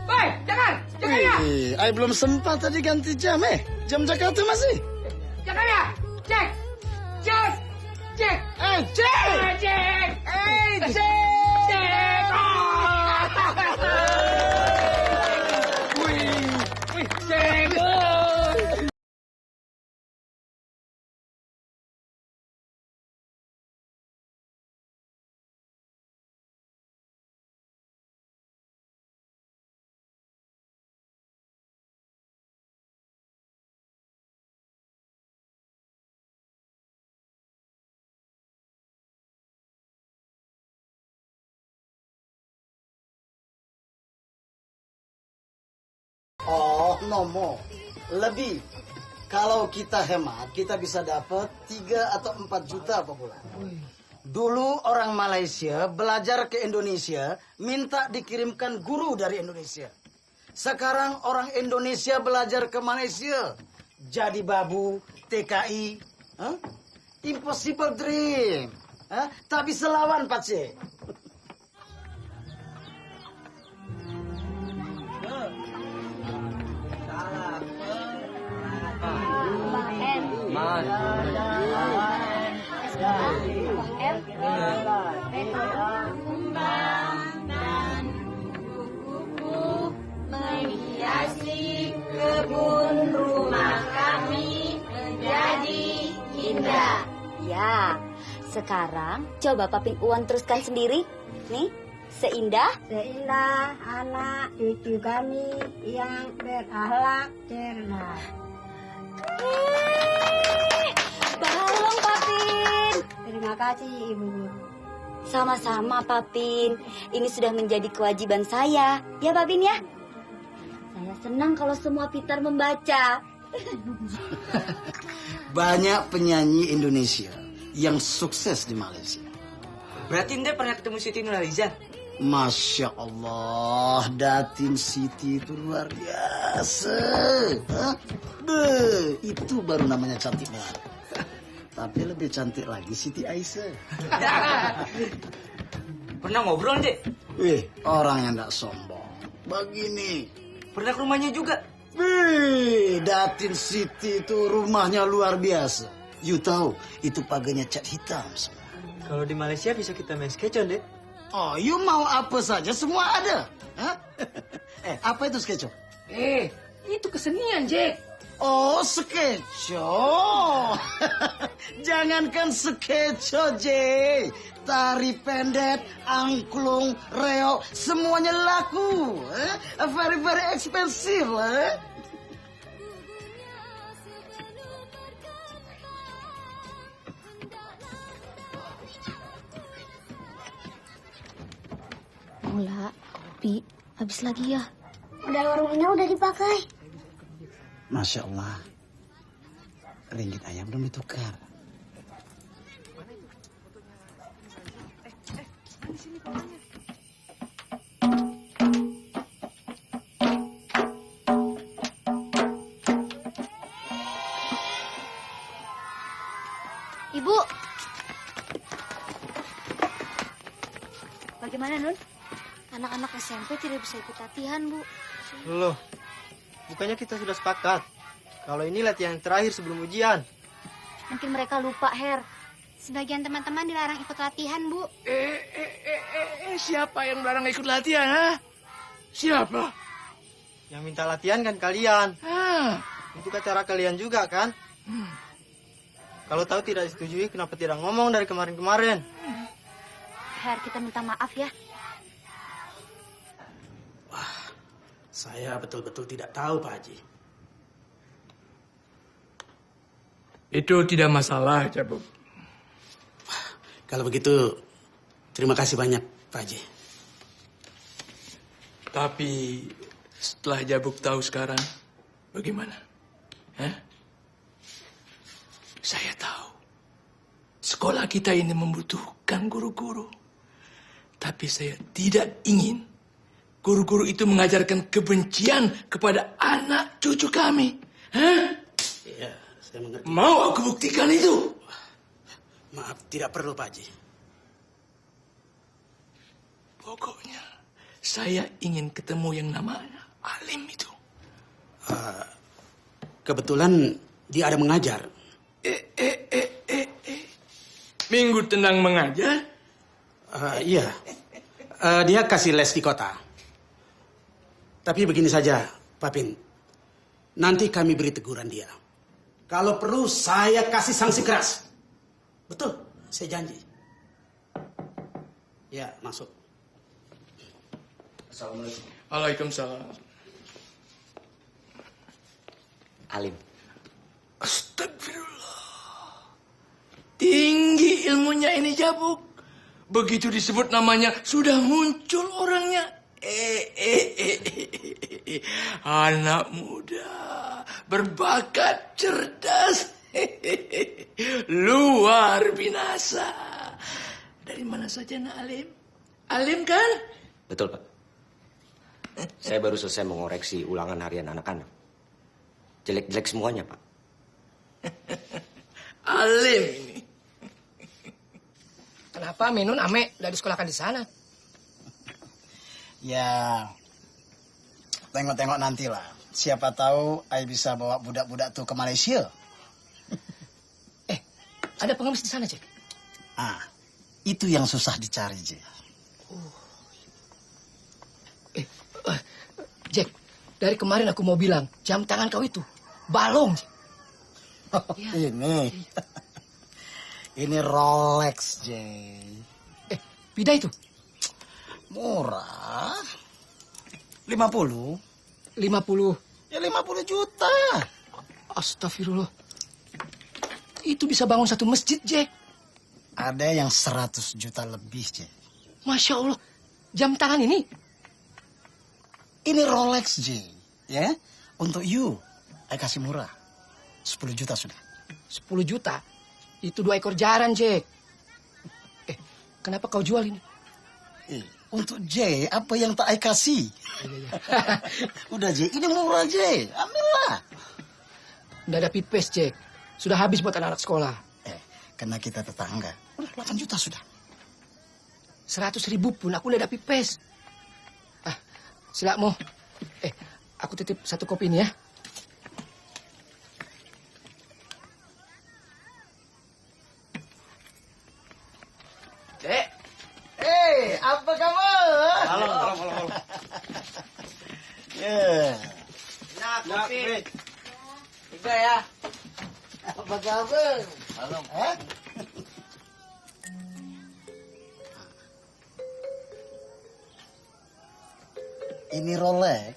Speaker 1: Baik, jangan! Jangan ya!
Speaker 4: Saya belum sempat tadi ganti jam, Jam Jakarta masih.
Speaker 1: Jangan ya! Jack! Jack! Jack!
Speaker 4: Jack!
Speaker 1: Jack! Jack! Jack! Wih, Jack!
Speaker 4: Oh, nomo. Lebih. Kalau kita hemat, kita bisa dapat 3 atau 4 juta per bulan. Dulu orang Malaysia belajar ke Indonesia, minta dikirimkan guru dari Indonesia. Sekarang orang Indonesia belajar ke Malaysia, jadi babu, TKI. Huh? Impossible dream. Huh? Tak bisa lawan, Pakcik.
Speaker 3: Menghiasi kebun rumah kami menjadi indah.
Speaker 8: Ya, sekarang coba Papin Uwan teruskan sendiri. Nih, seindah
Speaker 15: anak cucu kami yang berakhlak cerdas.
Speaker 8: Balong, Papin.
Speaker 15: Terima kasih, Ibu.
Speaker 8: Sama-sama, Papin. Ini sudah menjadi kewajiban saya. Ya, Papin ya? Saya senang kalau semua pintar membaca.
Speaker 4: Banyak penyanyi Indonesia yang sukses di Malaysia.
Speaker 10: Berarti Anda pernah ketemu Siti Nurhaliza?
Speaker 4: Masya Allah, Datin Siti itu luar biasa. Hah? Itu baru namanya cantik banget. Tapi lebih cantik lagi Siti Aisyah.
Speaker 10: Pernah ngobrol, Dek?
Speaker 4: Orang yang tidak sombong. Begini.
Speaker 10: Pernah ke rumahnya juga?
Speaker 4: Datin Siti itu rumahnya luar biasa. You tahu, itu pagarnya cat hitam semua.
Speaker 10: Kalau di Malaysia bisa kita main sketchon, Dek.
Speaker 4: Oh, you mau apa saja, semua ada. Hah? Apa itu sketchon?
Speaker 1: Itu kesenian, Jack.
Speaker 4: Oh, skeco. Jangankan skeco, Jay. Tari pendek, angklung, reok, semuanya laku. Very, very expensive lah.
Speaker 15: Mula, Pi, habis lagi ya. Udah warungnya udah dipakai.
Speaker 4: Masya Allah. Ringgit ayam belum ditukar.
Speaker 15: Gimana, Nun? Anak-anak SMP tidak bisa ikut latihan, Bu.
Speaker 17: Loh, bukannya kita sudah sepakat kalau ini latihan terakhir sebelum ujian.
Speaker 15: Mungkin mereka lupa, Her. Sebagian teman-teman dilarang ikut latihan, Bu.
Speaker 1: Siapa yang melarang ikut latihan, ha? Siapa?
Speaker 17: Yang minta latihan kan kalian. Untuk acara kalian juga kan? Kalau tahu tidak disetujui, kenapa tidak ngomong dari kemarin-kemarin?
Speaker 15: Her, kita minta maaf ya.
Speaker 12: Saya betul-betul tidak tahu, Pak Haji.
Speaker 1: Itu tidak masalah, Jabuk.
Speaker 12: Kalau begitu, terima kasih banyak, Pak Haji.
Speaker 1: Tapi setelah Jabuk tahu sekarang, bagaimana? Saya tahu sekolah kita ini membutuhkan guru-guru. Tapi saya tidak ingin guru-guru itu mengajarkan kebencian kepada anak cucu kami.
Speaker 12: Iya, saya mengerti.
Speaker 1: Mau aku buktikan itu?
Speaker 12: Maaf, tidak perlu, Pak Haji.
Speaker 1: Pokoknya saya ingin ketemu yang namanya Alim itu.
Speaker 12: Kebetulan dia ada mengajar.
Speaker 1: Minggu tenang mengajar?
Speaker 12: Iya. Dia kasih les di kota. Tapi begini saja, Pak Pin. Nanti kami beri teguran dia. Kalau perlu, saya kasih sanksi keras. Betul, saya janji. Ya, masuk. Assalamualaikum.
Speaker 1: Waalaikumsalam.
Speaker 17: Alim.
Speaker 1: Astagfirullah. Tinggi ilmunya ini Jabuk. Begitu disebut namanya, sudah muncul orangnya. Anak muda, berbakat, cerdas. Luar binasa. Dari mana saja, Nak Alim? Alim kan?
Speaker 18: Betul, Pak. Saya baru selesai mengoreksi ulangan harian anak-anak. Jelek-jelek semuanya, Pak.
Speaker 1: Alim ini.
Speaker 19: Kenapa Minun Ame udah disekolahkan di sana?
Speaker 4: Ya, tengok-tengok nantilah. Siapa tahu Ai bisa bawa budak-budak tuh ke Malaysia.
Speaker 19: Ada pengemis di sana, Cek.
Speaker 4: Itu yang susah dicari, Jack.
Speaker 19: Jack, dari kemarin aku mau bilang, jam tangan kau itu balong.
Speaker 4: Ini. Ini Rolex, Jay.
Speaker 19: Bida itu?
Speaker 4: Murah. 50.
Speaker 19: 50?
Speaker 4: Ya 50 juta.
Speaker 19: Astagfirullah. Itu bisa bangun satu masjid, Jack.
Speaker 4: Ada yang 100 juta lebih, Jack.
Speaker 19: Masya Allah. Jam tangan ini?
Speaker 4: Ini Rolex, Jay. Ya, untuk you. Saya kasih murah. 10 juta sudah.
Speaker 19: 10 juta? Itu 2 ekor jaran, Jack. Kenapa kau jual ini?
Speaker 4: Untuk Jay, apa yang tak saya kasih? Udah, Jay. Ini murah, Jay. Ambillah.
Speaker 19: Nggak ada pipes, Jack. Sudah habis buat anak-anak sekolah.
Speaker 4: Karena kita tetangga. Udah 8 juta sudah.
Speaker 19: 100.000 pun aku nggak ada pipes. Silakmu. Aku titip 1 kopi ini ya.
Speaker 4: Cek. Apa kabar?
Speaker 17: Halo.
Speaker 4: Nah,
Speaker 17: kopi.
Speaker 4: 3 ya. Apa kabar? Halo. Ini Rolex.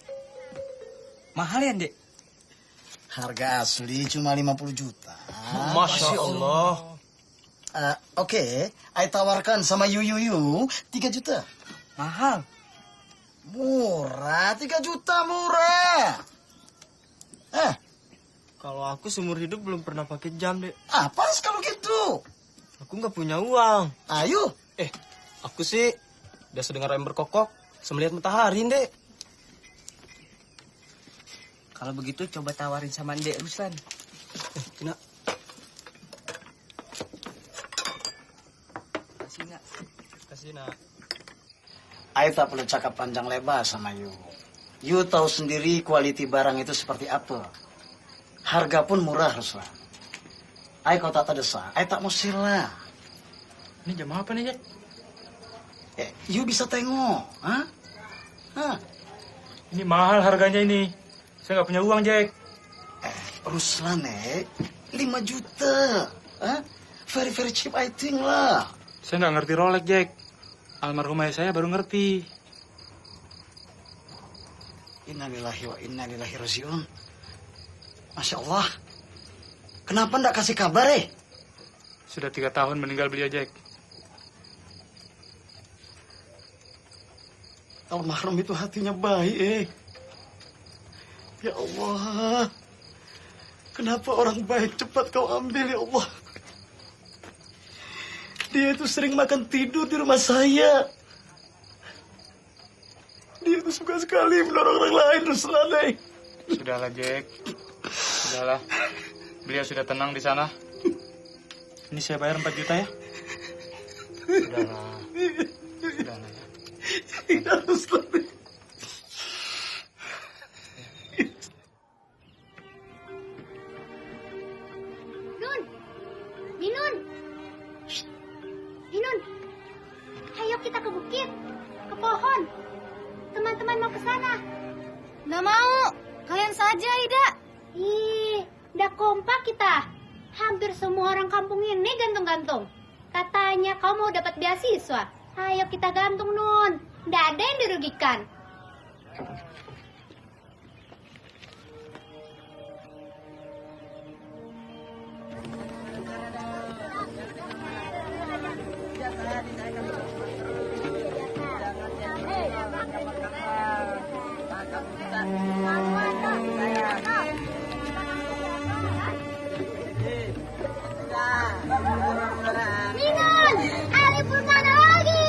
Speaker 17: Mahal ya, Dek?
Speaker 4: Harga asli cuma 50 juta.
Speaker 17: Masya Allah.
Speaker 4: Oke, I tawarkan sama you 3 juta.
Speaker 17: Mahal.
Speaker 4: Murah, 3 juta murah.
Speaker 17: Kalau aku seumur hidup belum pernah pakai jam, Dek.
Speaker 4: Pas kalau gitu?
Speaker 17: Aku nggak punya uang.
Speaker 4: Ayo.
Speaker 17: Aku sih biasa dengar ayam berkokok, semelihat matahari, Dek. Kalau begitu coba tawarin sama Dek Ruslan. Nak. Kasih, Nak.
Speaker 4: I tak perlu cakap panjang lebar sama you. You tahu sendiri kualiti barang itu seperti apa. Harga pun murah, Ruslan. I kau tak terdesak, I tak mau sila.
Speaker 17: Ini jam apa nih, Jack?
Speaker 4: You bisa tengok, ha?
Speaker 17: Ini mahal harganya ini. Saya nggak punya uang, Jack.
Speaker 4: Ruslan, 5 juta. Very, very cheap, I think lah.
Speaker 17: Saya nggak ngerti Rolex, Jack. Almarhum ayah saya baru ngerti.
Speaker 4: Innalillahi wa inna ilaihi rajiun. Masya Allah. Kenapa ndak kasih kabar,
Speaker 17: Sudah 3 tahun meninggal beliau, Jack.
Speaker 4: Almarhum itu hatinya baik, Ya Allah. Kenapa orang baik cepat kau ambil, ya Allah. Dia itu sering makan tidur di rumah saya. Dia itu suka sekali menolong orang lain, Ruslan.
Speaker 17: Sudahlah, Jack. Sudahlah. Beliau sudah tenang di sana. Ini saya bayar 4 juta ya. Sudahlah. Sudahlah ya.
Speaker 4: Tidak, Ruslan.
Speaker 3: Nun, Minun, Minun, ayo kita ke bukit, ke pohon. Teman-teman mau ke sana.
Speaker 5: Nggak mau, kalian saja, Ida.
Speaker 3: Ih, udah kompak kita. Hampir semua orang kampung ini gantung-gantung. Katanya kau mau dapat beasiswa. Ayo kita gantung, Nun. Nggak ada yang dirugikan. Minun, Ali Purmana lagi.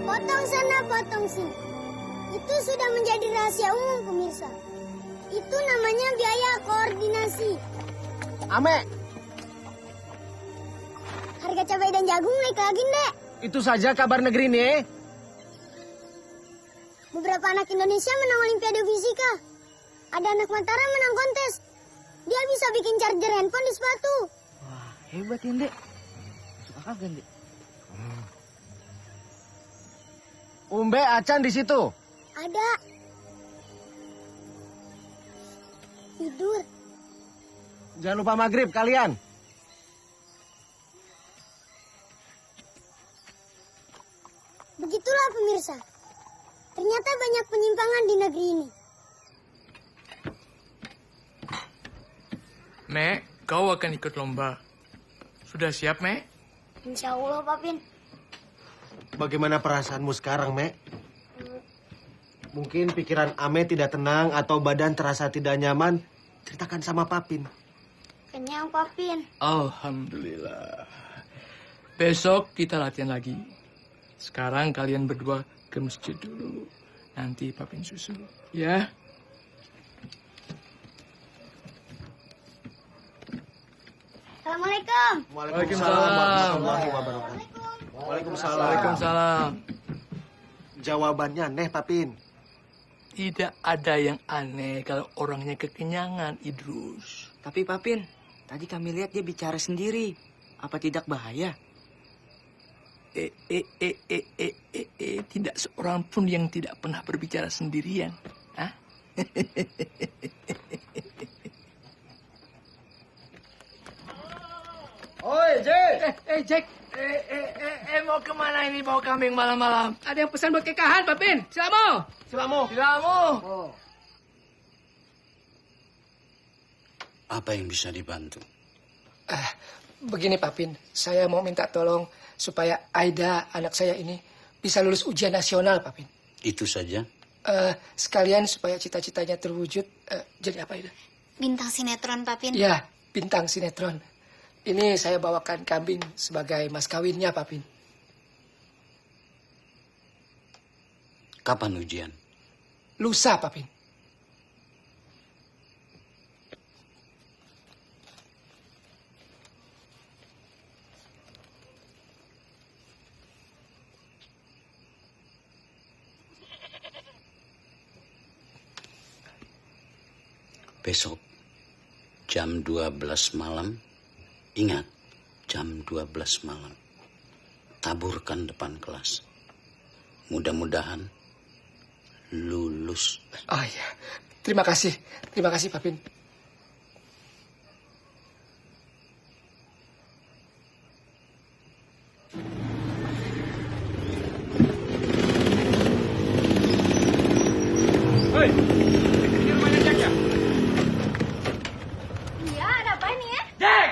Speaker 15: Potong sana, potong sini. Itu sudah menjadi rahasia umum, pemirsa. Itu namanya biaya koordinasi.
Speaker 13: Ame,
Speaker 15: Harga cabai dan jagung naik lagi, Dek.
Speaker 13: itu saja kabar negeri nih.
Speaker 15: Beberapa anak Indonesia menang Olimpiade Fisika. Ada anak Mataram menang kontes. Dia bisa bikin charger handphone di sepatu.
Speaker 14: Hebat ya, Dek. Suka kagak, Dek?
Speaker 13: Umbe Acan di situ.
Speaker 15: Ada. Tidur.
Speaker 13: Jangan lupa maghrib kalian.
Speaker 15: Begitulah pemirsa. Ternyata banyak penyimpangan di negeri ini.
Speaker 1: Mek, kau akan ikut lomba. Sudah siap, Mek?
Speaker 15: Insya Allah, Papin.
Speaker 13: Bagaimana perasaanmu sekarang, Mek? Mungkin pikiran Ame tidak tenang atau badan terasa tidak nyaman. Ceritakan sama Papin.
Speaker 15: Kenyang, Papin.
Speaker 1: Alhamdulillah. Besok kita latihan lagi. Sekarang kalian berdua ke masjid dulu. Nanti Papin susul. Ya?
Speaker 15: Assalamualaikum.
Speaker 13: Waalaikumsalam warahmatullahi wabarakatuh. Waalaikumsalam.
Speaker 1: Waalaikumsalam.
Speaker 13: Jawabannya aneh, Papin.
Speaker 1: Tidak ada yang aneh kalau orangnya kekenyangan, Idrus.
Speaker 14: Tapi Papin, tadi kami lihat dia bicara sendiri. Apa tidak bahaya?
Speaker 1: Tidak seorang pun yang tidak pernah berbicara sendirian. Hah?
Speaker 19: Oi, Jack.
Speaker 1: Jack. Mau kemana ini bawa kambing malam-malam?
Speaker 19: Ada yang pesan buat kekahan, Papin. Silamu.
Speaker 1: Silamu.
Speaker 20: Apa yang bisa dibantu?
Speaker 19: Begini, Papin. Saya mau minta tolong supaya Aida, anak saya ini, bisa lulus ujian nasional, Papin.
Speaker 20: Itu saja?
Speaker 19: Sekalian supaya cita-citanya terwujud. Jadi apa, Aida?
Speaker 15: Bintang sinetron, Papin.
Speaker 19: Ya, bintang sinetron. Ini saya bawakan kambing sebagai mas kawinnya, Papin.
Speaker 20: Kapan ujian?
Speaker 19: Lusa, Papin.
Speaker 20: Besok jam 12 malam, ingat jam 12 malam. Taburkan depan kelas. Mudah-mudahan lulus.
Speaker 19: Oh iya, terima kasih Papin.
Speaker 5: Hei, ini rumahnya Jack ya? Iya, ada apa ini ya? Jack!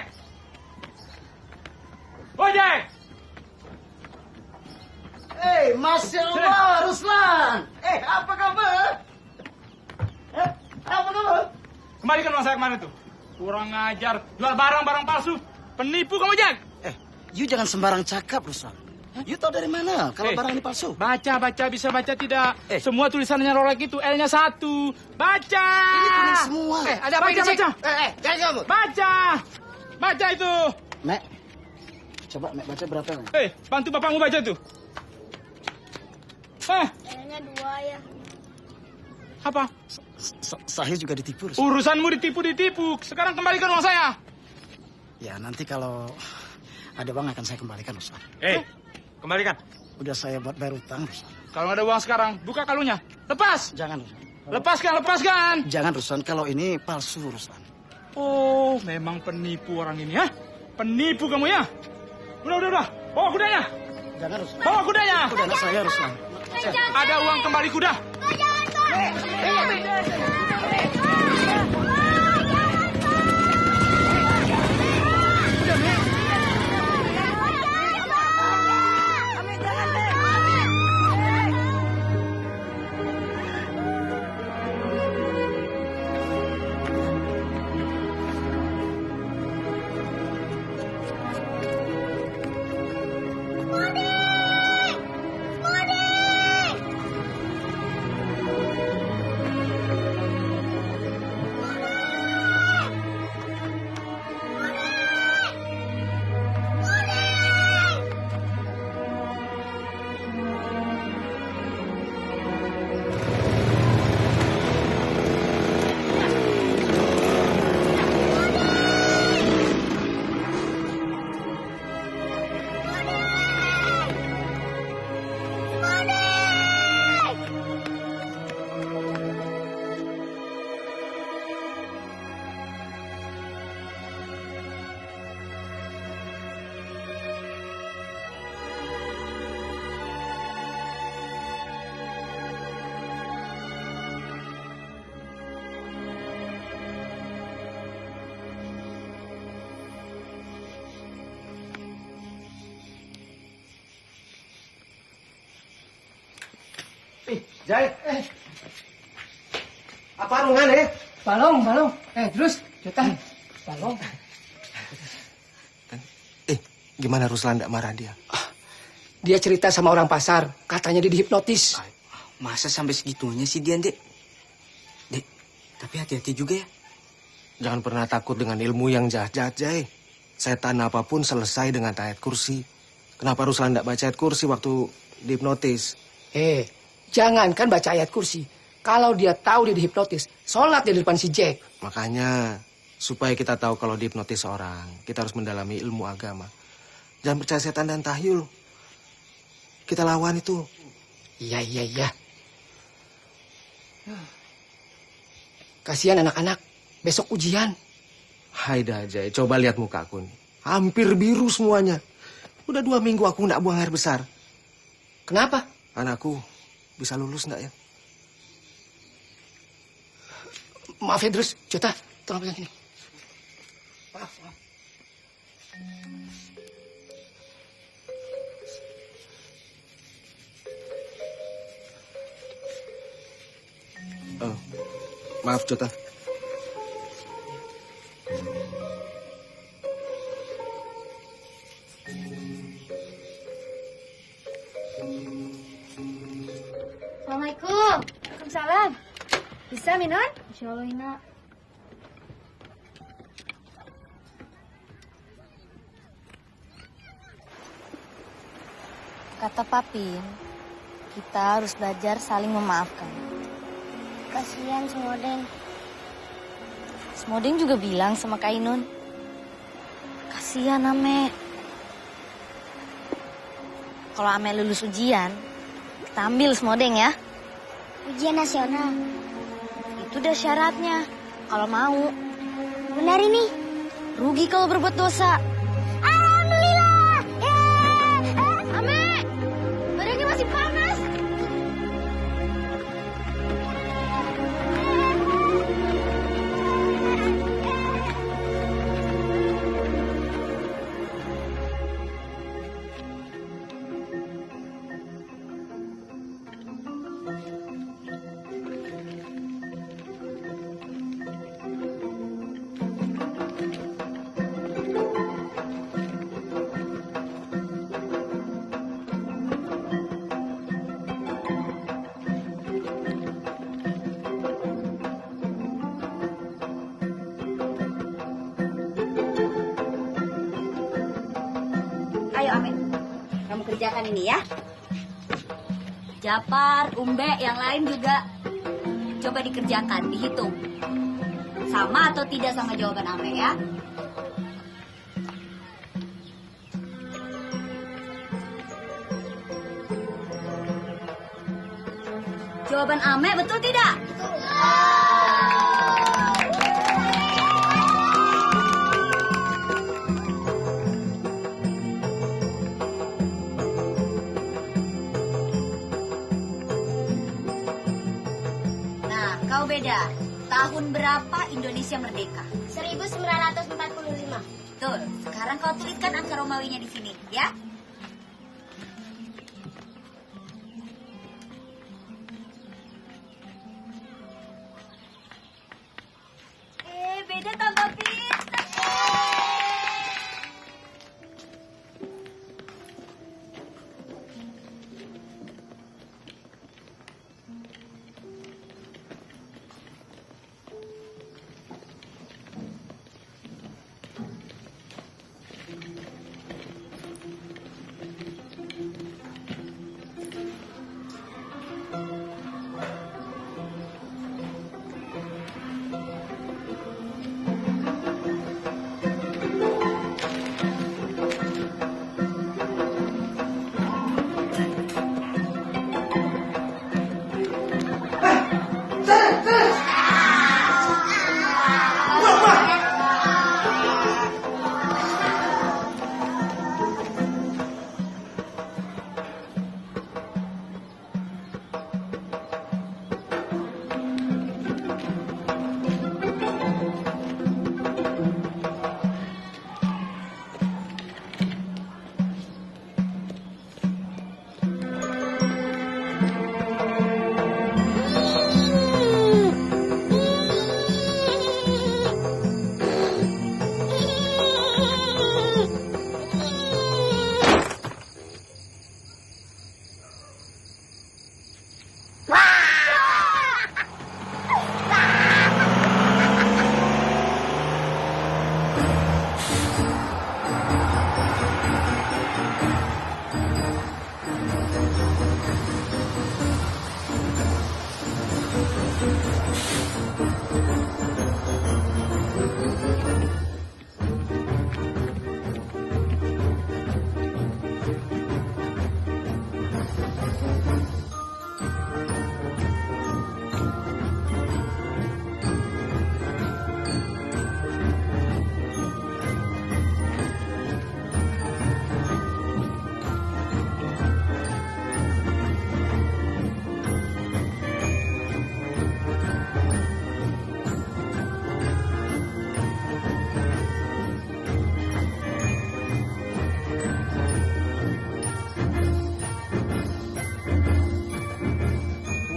Speaker 5: Oh, Jack!
Speaker 4: Masya Allah, Ruslan. Apa kabar? Apa kabar?
Speaker 5: Kembalikan uang saya kemarin tuh. Kurang ajar, jual barang-barang palsu. Penipu kamu, Jack!
Speaker 4: You jangan sembarang cakap, Ruslan. You tahu dari mana kalau barang ini palsu?
Speaker 5: Baca, bisa baca tidak? Semua tulisannya Rolex itu L-nya 1. Baca!
Speaker 4: Ini kuning semua.
Speaker 19: Ada apa ini, Jack?
Speaker 4: Jangan kamu.
Speaker 5: Baca itu.
Speaker 4: Mek, coba Mek baca berapa, Mek?
Speaker 5: Bantu bapakmu baca tuh.
Speaker 15: L-nya 2 ya.
Speaker 5: Apa?
Speaker 4: Saya juga ditipu, Ruslan.
Speaker 5: Urusanmu ditipu. Sekarang kembalikan uang saya.
Speaker 4: Ya, nanti kalau ada uang akan saya kembalikan, Ruslan.
Speaker 5: Kembalikan.
Speaker 4: Udah saya buat bayar utang, Ruslan.
Speaker 5: Kalau ada uang sekarang, buka kalungnya. Lepas.
Speaker 4: Jangan, Ruslan.
Speaker 5: Lepaskan.
Speaker 4: Jangan, Ruslan. Kalau ini palsu, Ruslan.
Speaker 5: Oh, memang penipu orang ini ya. Penipu kamu ya. Udah. Bawa kudanya.
Speaker 4: Jangan, Ruslan.
Speaker 5: Bawa kudanya.
Speaker 4: Kudanya saya, Ruslan.
Speaker 5: Ada uang kembali kuda.
Speaker 16: Jai. Apa rungan
Speaker 19: Balong. Terus, Jotan. Balong.
Speaker 13: Gimana Ruslan tidak marah dia?
Speaker 19: Dia cerita sama orang pasar, katanya dia dihipnotis.
Speaker 14: Masa sampai segitunya sih dia, Dek? Dek, tapi hati-hati juga ya.
Speaker 13: Jangan pernah takut dengan ilmu yang jahat-jahat, Jai. Setan apapun selesai dengan ayat kursi. Kenapa Ruslan tidak baca ayat kursi waktu dihipnotis?
Speaker 19: Jangankan baca ayat kursi. Kalau dia tahu dia dihipnotis, sholat dia di depan si Jack.
Speaker 13: Makanya, supaya kita tahu kalau dihipnotis orang, kita harus mendalami ilmu agama. Jangan percaya setan dan tahyul. Kita lawan itu.
Speaker 19: Iya. Kasihan anak-anak, besok ujian.
Speaker 13: Haida, Jai, coba lihat mukaku nih. Hampir biru semuanya. Udah 2 minggu aku nggak buang air besar.
Speaker 19: Kenapa?
Speaker 13: Anakku bisa lulus nggak ya?
Speaker 19: Maaf ya, terus Jota, tolong pegang ini. Maaf.
Speaker 13: Maaf, Jota.
Speaker 3: Assalamualaikum. Waalaikumsalam. Bisa, Minun? Insya Allah, Ina.
Speaker 15: Kata Papin, kita harus belajar saling memaafkan. Kasihan si Moden.
Speaker 3: Smodeng juga bilang sama Kak Ainun. Kasihan Ame. Kalau Ame lulus ujian, kita ambil Smodeng ya.
Speaker 15: Ujian nasional.
Speaker 3: Itu udah syaratnya. Kalau mau.
Speaker 15: Benar ini.
Speaker 3: Rugi kalau berbuat dosa.
Speaker 15: Alhamdulillah. Ame, badannya masih panas.
Speaker 8: Ayo Ame, kamu kerjakan ini ya. Japar, Umbe, yang lain juga. Coba dikerjakan, dihitung. Sama atau tidak sama jawaban Ame ya. Jawaban Ame betul tidak? Betul. Nah, kau beda. Tahun berapa Indonesia merdeka?
Speaker 15: 1945.
Speaker 8: Betul. Sekarang kau tuliskan angka Romawinya di sini, ya. Beda tambah pintar.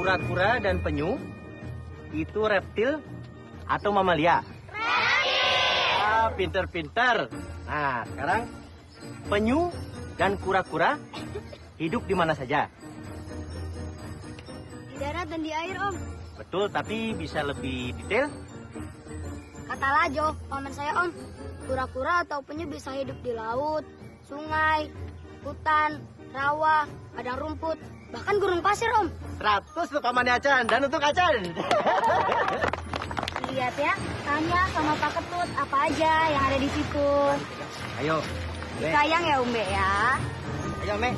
Speaker 17: Kura-kura dan penyu itu reptil atau mamalia? Reptil. Ah, pinter-pinter. Nah, sekarang penyu dan kura-kura hidup di mana saja?
Speaker 15: Di darat dan di air, Om.
Speaker 17: Betul, tapi bisa lebih detail?
Speaker 15: Kata Lajo, paman saya, Om. Kura-kura atau penyu bisa hidup di laut, sungai, hutan, rawa, padang rumput, bahkan gurun pasir, Om.
Speaker 17: 100 untuk pamannya Acan dan untuk Acan.
Speaker 8: lihat ya. Tanya sama Pak Ketut apa aja yang ada di situ.
Speaker 17: Ayo.
Speaker 8: Sayang ya Umbe ya.
Speaker 17: Ayo, Mek.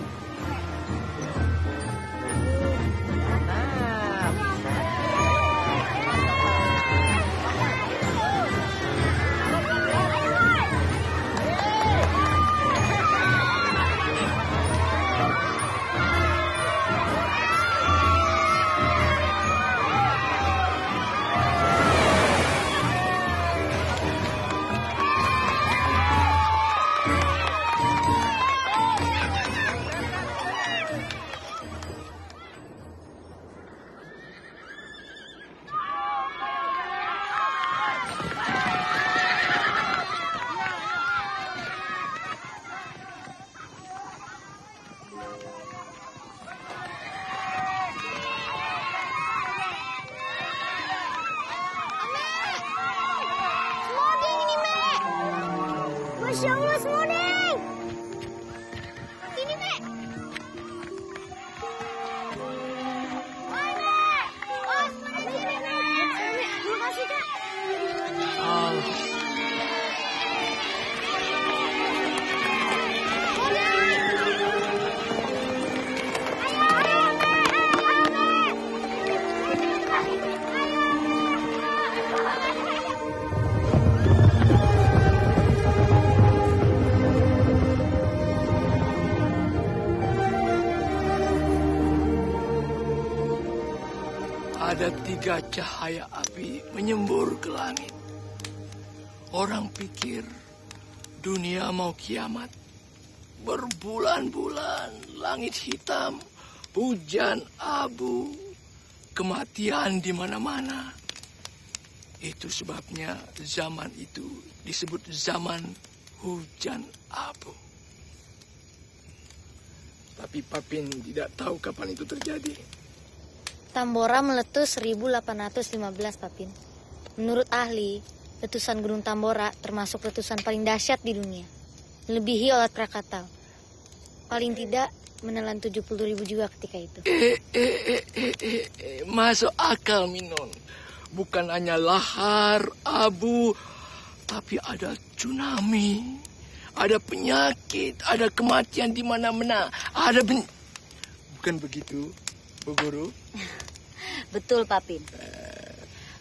Speaker 3: Masya Allah, Semoding. Sini, Mek. Oi, Mek. Oh, Semoding sini, Mek. Terima kasih, Kak.
Speaker 1: Ada 3 cahaya api menyembur ke langit. Orang pikir dunia mau kiamat. Berbulan-bulan langit hitam, hujan abu, kematian di mana-mana. Itu sebabnya zaman itu disebut zaman hujan abu. Tapi Papin tidak tahu kapan itu terjadi.
Speaker 21: Tambora meletus 1815, Papin. Menurut ahli, letusan Gunung Tambora termasuk letusan paling dahsyat di dunia. Melebihi Olat Krakatau. Paling tidak menelan 70.000 jiwa ketika itu.
Speaker 1: Masuk akal, Minon. Bukan hanya lahar, abu, tapi ada tsunami, ada penyakit, ada kematian di mana-mana, ada bukan begitu, Bu Guru?
Speaker 8: Betul, Papin.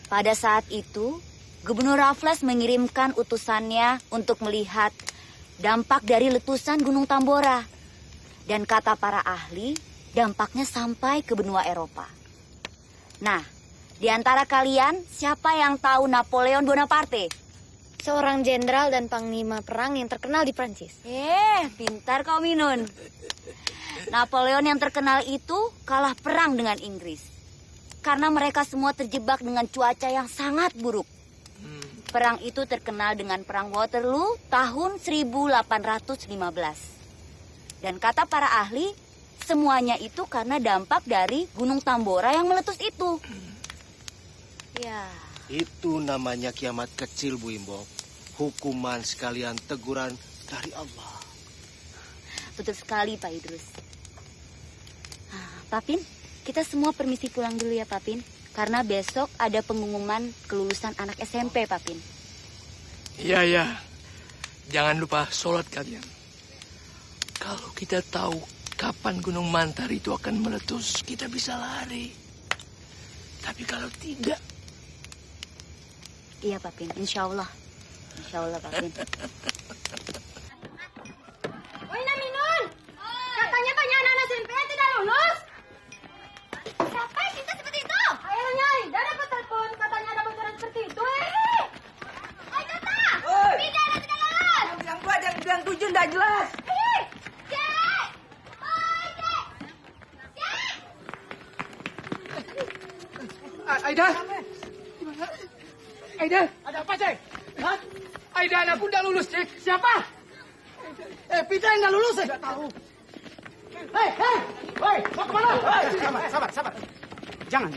Speaker 8: Pada saat itu, Gubernur Raffles mengirimkan utusannya untuk melihat dampak dari letusan Gunung Tambora. Dan kata para ahli, dampaknya sampai ke benua Eropa. Nah, di antara kalian, siapa yang tahu Napoleon Bonaparte?
Speaker 21: Seorang jenderal dan panglima perang yang terkenal di Prancis.
Speaker 8: Pintar kau, Minun. Napoleon yang terkenal itu kalah perang dengan Inggris. Karena mereka semua terjebak dengan cuaca yang sangat buruk. Perang itu terkenal dengan Perang Waterloo tahun 1815. Dan kata para ahli, semuanya itu karena dampak dari Gunung Tambora yang meletus itu. Ya.
Speaker 13: Itu namanya kiamat kecil, Bu Imbo. Hukuman sekalian teguran dari Allah.
Speaker 8: Betul sekali, Pak Idrus. Papin, kita semua permisi pulang dulu ya, Papin. Karena besok ada pengumuman kelulusan anak SMP, Papin.
Speaker 1: Iya. Jangan lupa sholat kalian. Kalau kita tahu kapan Gunung Mantar itu akan meletus, kita bisa lari. Tapi kalau tidak...
Speaker 8: Iya, Papin. Insya Allah. Insya Allah, Papin.
Speaker 3: Woi, Minun. Katanya banyak anak-anak SMP yang tidak lulus. Siapa yang cinta seperti itu? Ayo, Nyai. Dia dapat telepon. Katanya ada bocoran seperti itu. Oi, Tata. Tidak ada tidak lulus.
Speaker 16: Yang bilang 2, yang bilang 7, nggak jelas.
Speaker 19: Aida? Aida?
Speaker 12: Ada apa, Cek?
Speaker 19: Hah? Aida anakku udah lulus, Cek. Siapa?
Speaker 12: Pita yang nggak lulus, Nggak tahu. Hei, mau kemana? Sabar. Jangan.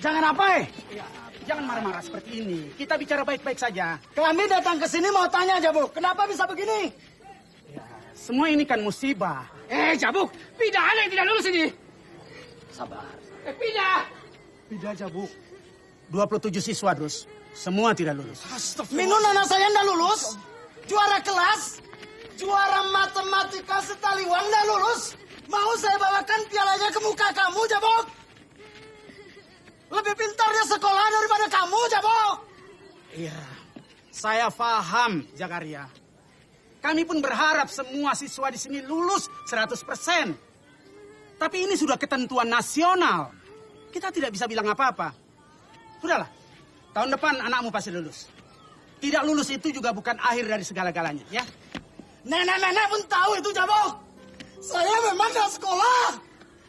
Speaker 12: Jangan apa, Jangan marah-marah seperti ini. Kita bicara baik-baik saja.
Speaker 4: Kami datang ke sini mau tanya, Jabuk. Kenapa bisa begini?
Speaker 12: Semua ini kan musibah.
Speaker 19: Jabuk. Tidak ada yang tidak lulus ini.
Speaker 12: Sabar.
Speaker 19: Pindah.
Speaker 12: Tidak, Jabuk. 27 siswa, Drus. semua tidak lulus.
Speaker 4: Minun anak saya ndak lulus. Juara kelas, juara matematika setaliwan ndak lulus. Mau saya bawakan pialanya ke muka kamu, Jabok? Lebih pintar dia sekolah daripada kamu, Jabok.
Speaker 12: Iya, saya paham, Jakaria. Kami pun berharap semua siswa di sini lulus 100%. Tapi ini sudah ketentuan nasional. Kita tidak bisa bilang apa-apa. Sudahlah, tahun depan anakmu pasti lulus. Tidak lulus itu juga bukan akhir dari segala-galanya, ya.
Speaker 4: Nenek-nenek pun tahu itu, Jabok. Saya memang gak sekolah.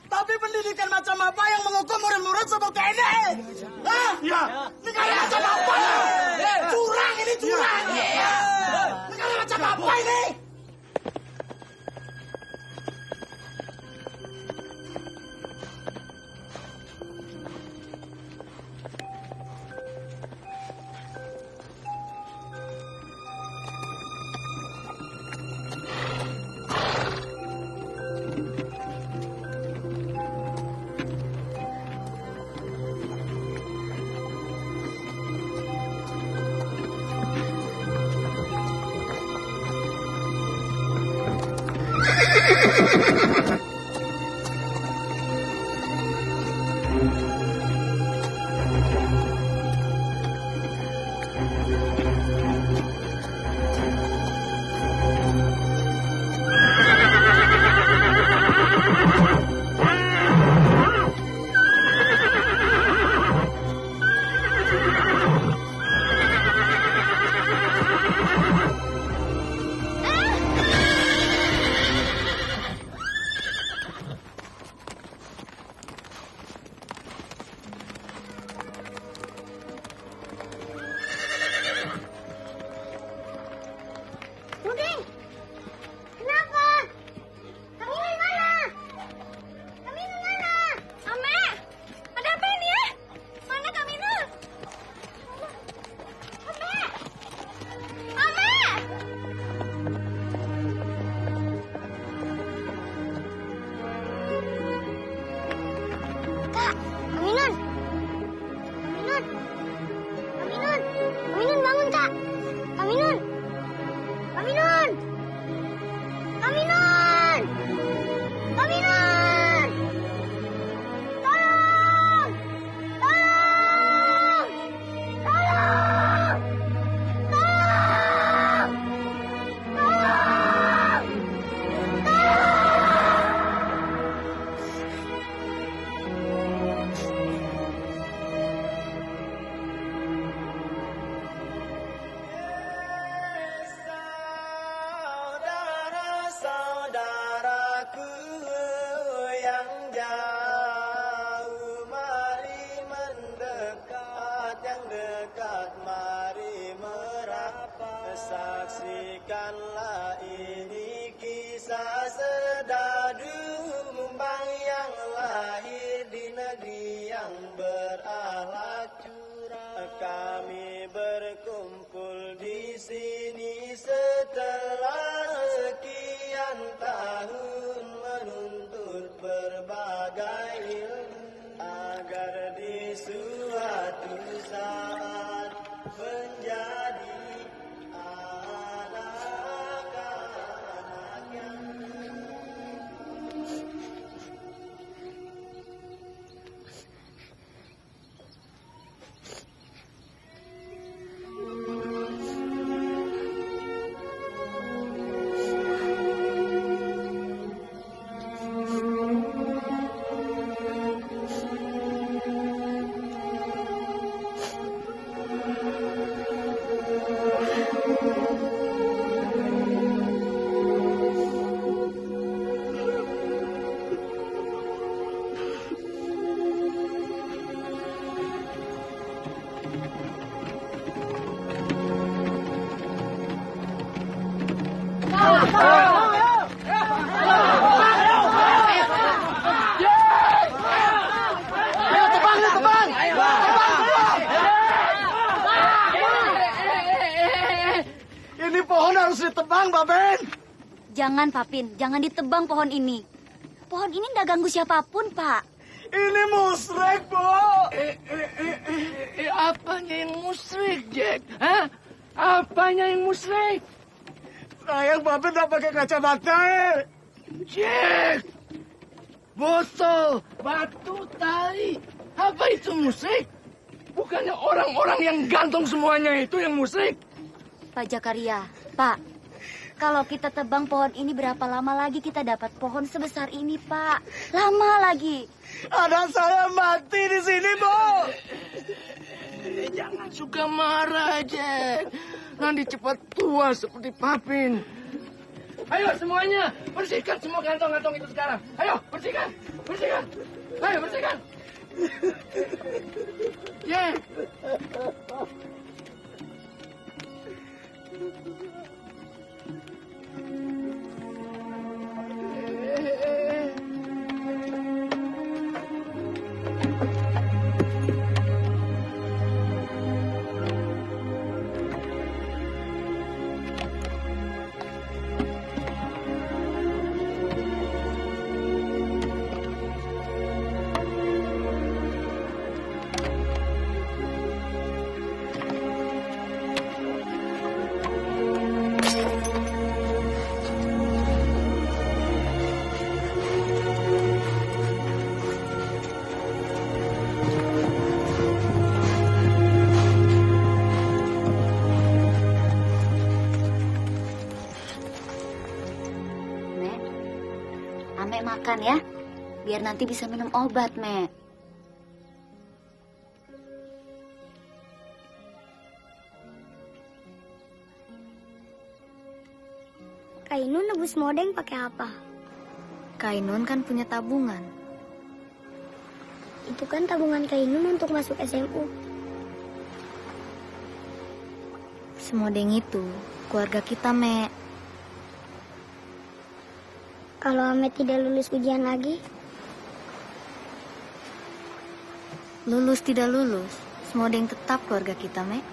Speaker 4: Tapi pendidikan macam apa yang menghukum murid-murid seperti ini? Hah?
Speaker 12: Ya.
Speaker 4: Negara macam apa? Curang ini, curang. Negara macam apa ini?
Speaker 11: Saksikanlah ini kisah sedadu Mumbang yang lahir di negeri yang berakhlak curang. Kami berkumpul di sini setelah sekian tahun menuntut berbagai ilmu agar di suatu saat menjadi
Speaker 4: Ini pohon harus ditebang, Mbak Ben.
Speaker 8: Jangan, Papin. Jangan ditebang pohon ini. Pohon ini nggak ganggu siapapun, Pak.
Speaker 4: Ini musrik, Bu.
Speaker 1: Apanya yang musrik, Jack? Hah? Apanya yang musrik?
Speaker 4: Sayang, Papi tak pakai kacamata,
Speaker 1: Jack! Botol, batu, tali. Apa itu musrik? Bukannya orang-orang yang gantung semuanya itu yang musrik?
Speaker 8: Pak Jakaria, Pak, kalau kita tebang pohon ini berapa lama lagi kita dapat pohon sebesar ini, Pak? Lama lagi.
Speaker 4: Anak saya mati di sini, Bu.
Speaker 1: Jangan suka marah, Jack. Nanti cepat tua seperti Papin. Ayo semuanya, bersihkan semua kantong-kantong itu sekarang. Ayo, bersihkan, bersihkan. Ayo, bersihkan. Jack.
Speaker 8: Mek makan ya, biar nanti bisa minum obat, Mek.
Speaker 15: Kainun nebus modeng pakai apa?
Speaker 21: Kainun kan punya tabungan.
Speaker 15: Itu kan tabungan Kainun untuk masuk SMU.
Speaker 21: Semodeng itu keluarga kita, Mek.
Speaker 15: Kalau Amet tidak lulus ujian lagi?
Speaker 21: Lulus tidak lulus, Semodeng tetap keluarga kita, Mek.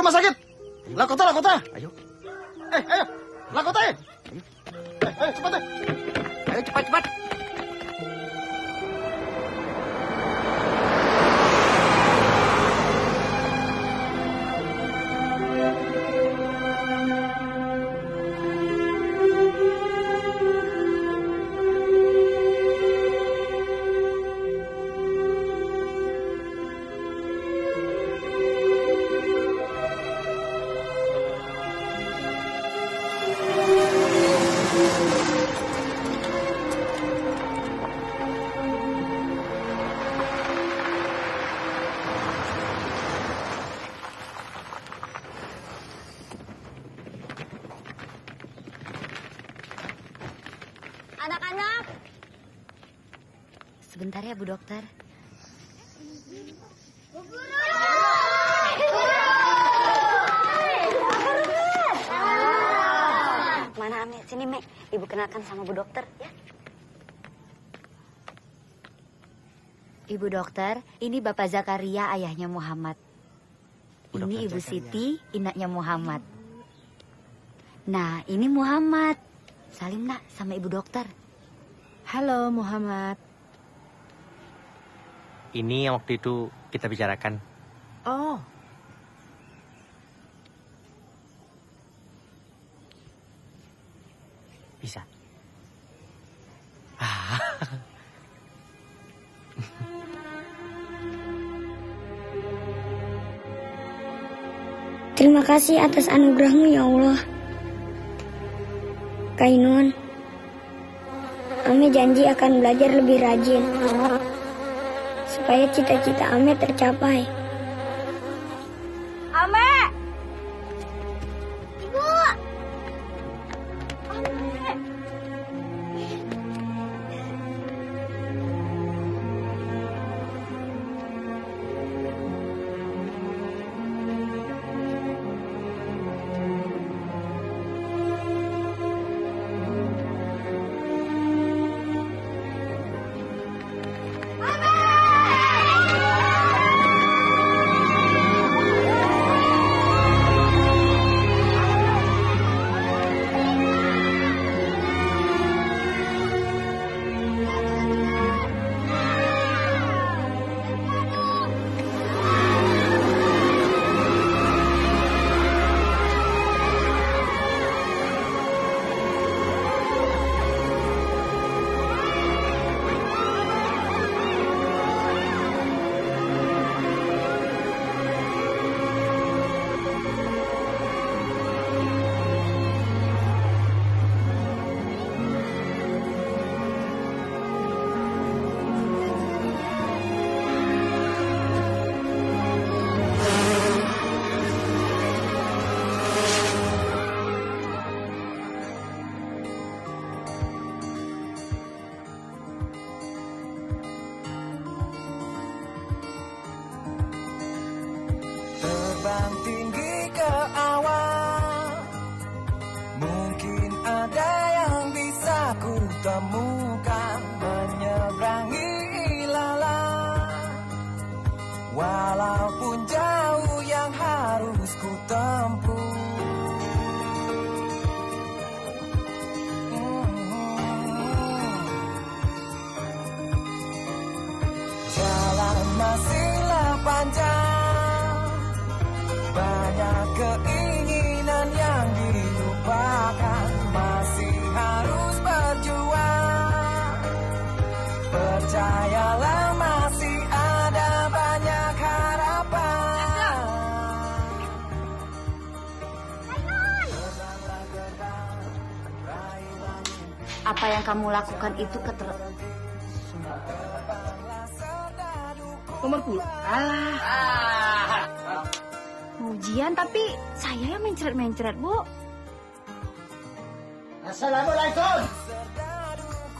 Speaker 4: rumah sakit. Lakota. Ayo. Ayo. Lakota. Ayo cepat.
Speaker 10: Ayo cepat.
Speaker 8: Anak-anak. Sebentar ya, Bu Dokter. Mana Ame? Sini, Mek. Ibu kenalkan sama Bu Dokter, ya. Ibu Dokter, ini Bapak Zakaria, ayahnya Muhammad. Ini Ibu Siti, inaknya Muhammad. Nah, ini Muhammad. Salim nak sama Ibu Dokter.
Speaker 7: Halo Muhammad.
Speaker 17: Ini yang waktu itu kita bicarakan.
Speaker 7: Oh.
Speaker 17: Bisa.
Speaker 15: Terima kasih atas anugerahmu ya Allah. Kainon, Ame janji akan belajar lebih rajin supaya cita-cita Ame tercapai.
Speaker 8: Ame!
Speaker 3: Ibu!
Speaker 8: Ame!
Speaker 11: Terbang tinggi ke awan, mungkin ada yang bisa ku temukan, menyeberangi ilalang, walaupun jauh yang harus ku tempuh. Jalan masihlah panjang, banyak keinginan yang dilupakan, masih harus berjuang. Percayalah masih ada banyak harapan.
Speaker 8: Apa yang kamu lakukan itu
Speaker 7: Nomorku. Alah. Ujian tapi saya yang mencret-mencret, Bu.
Speaker 4: Assalamualaikum.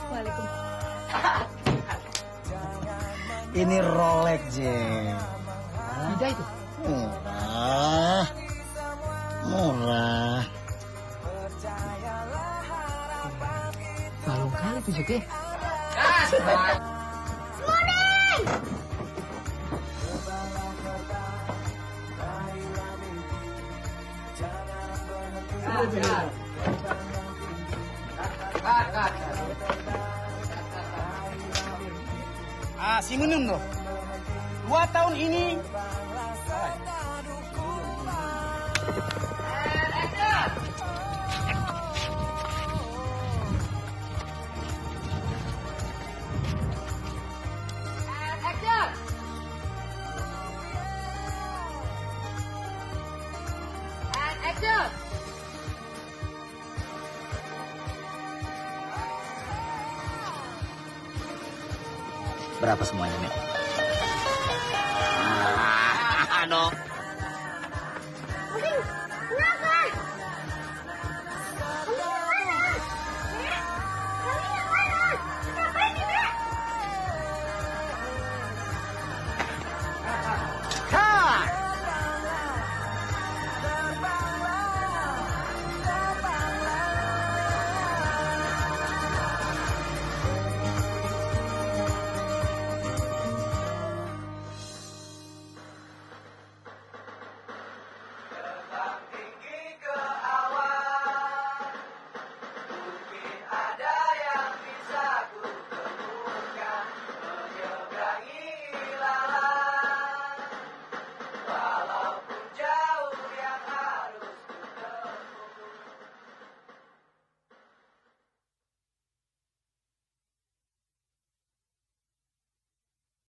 Speaker 7: Waalaikumsalam.
Speaker 4: Ini Rolex, Jeng.
Speaker 7: Tidak itu.
Speaker 4: Murah.
Speaker 7: Malu kali tuh, Juki.
Speaker 12: Si Munun loh. 2 tahun ini
Speaker 6: Berapa semuanya, Mek? No.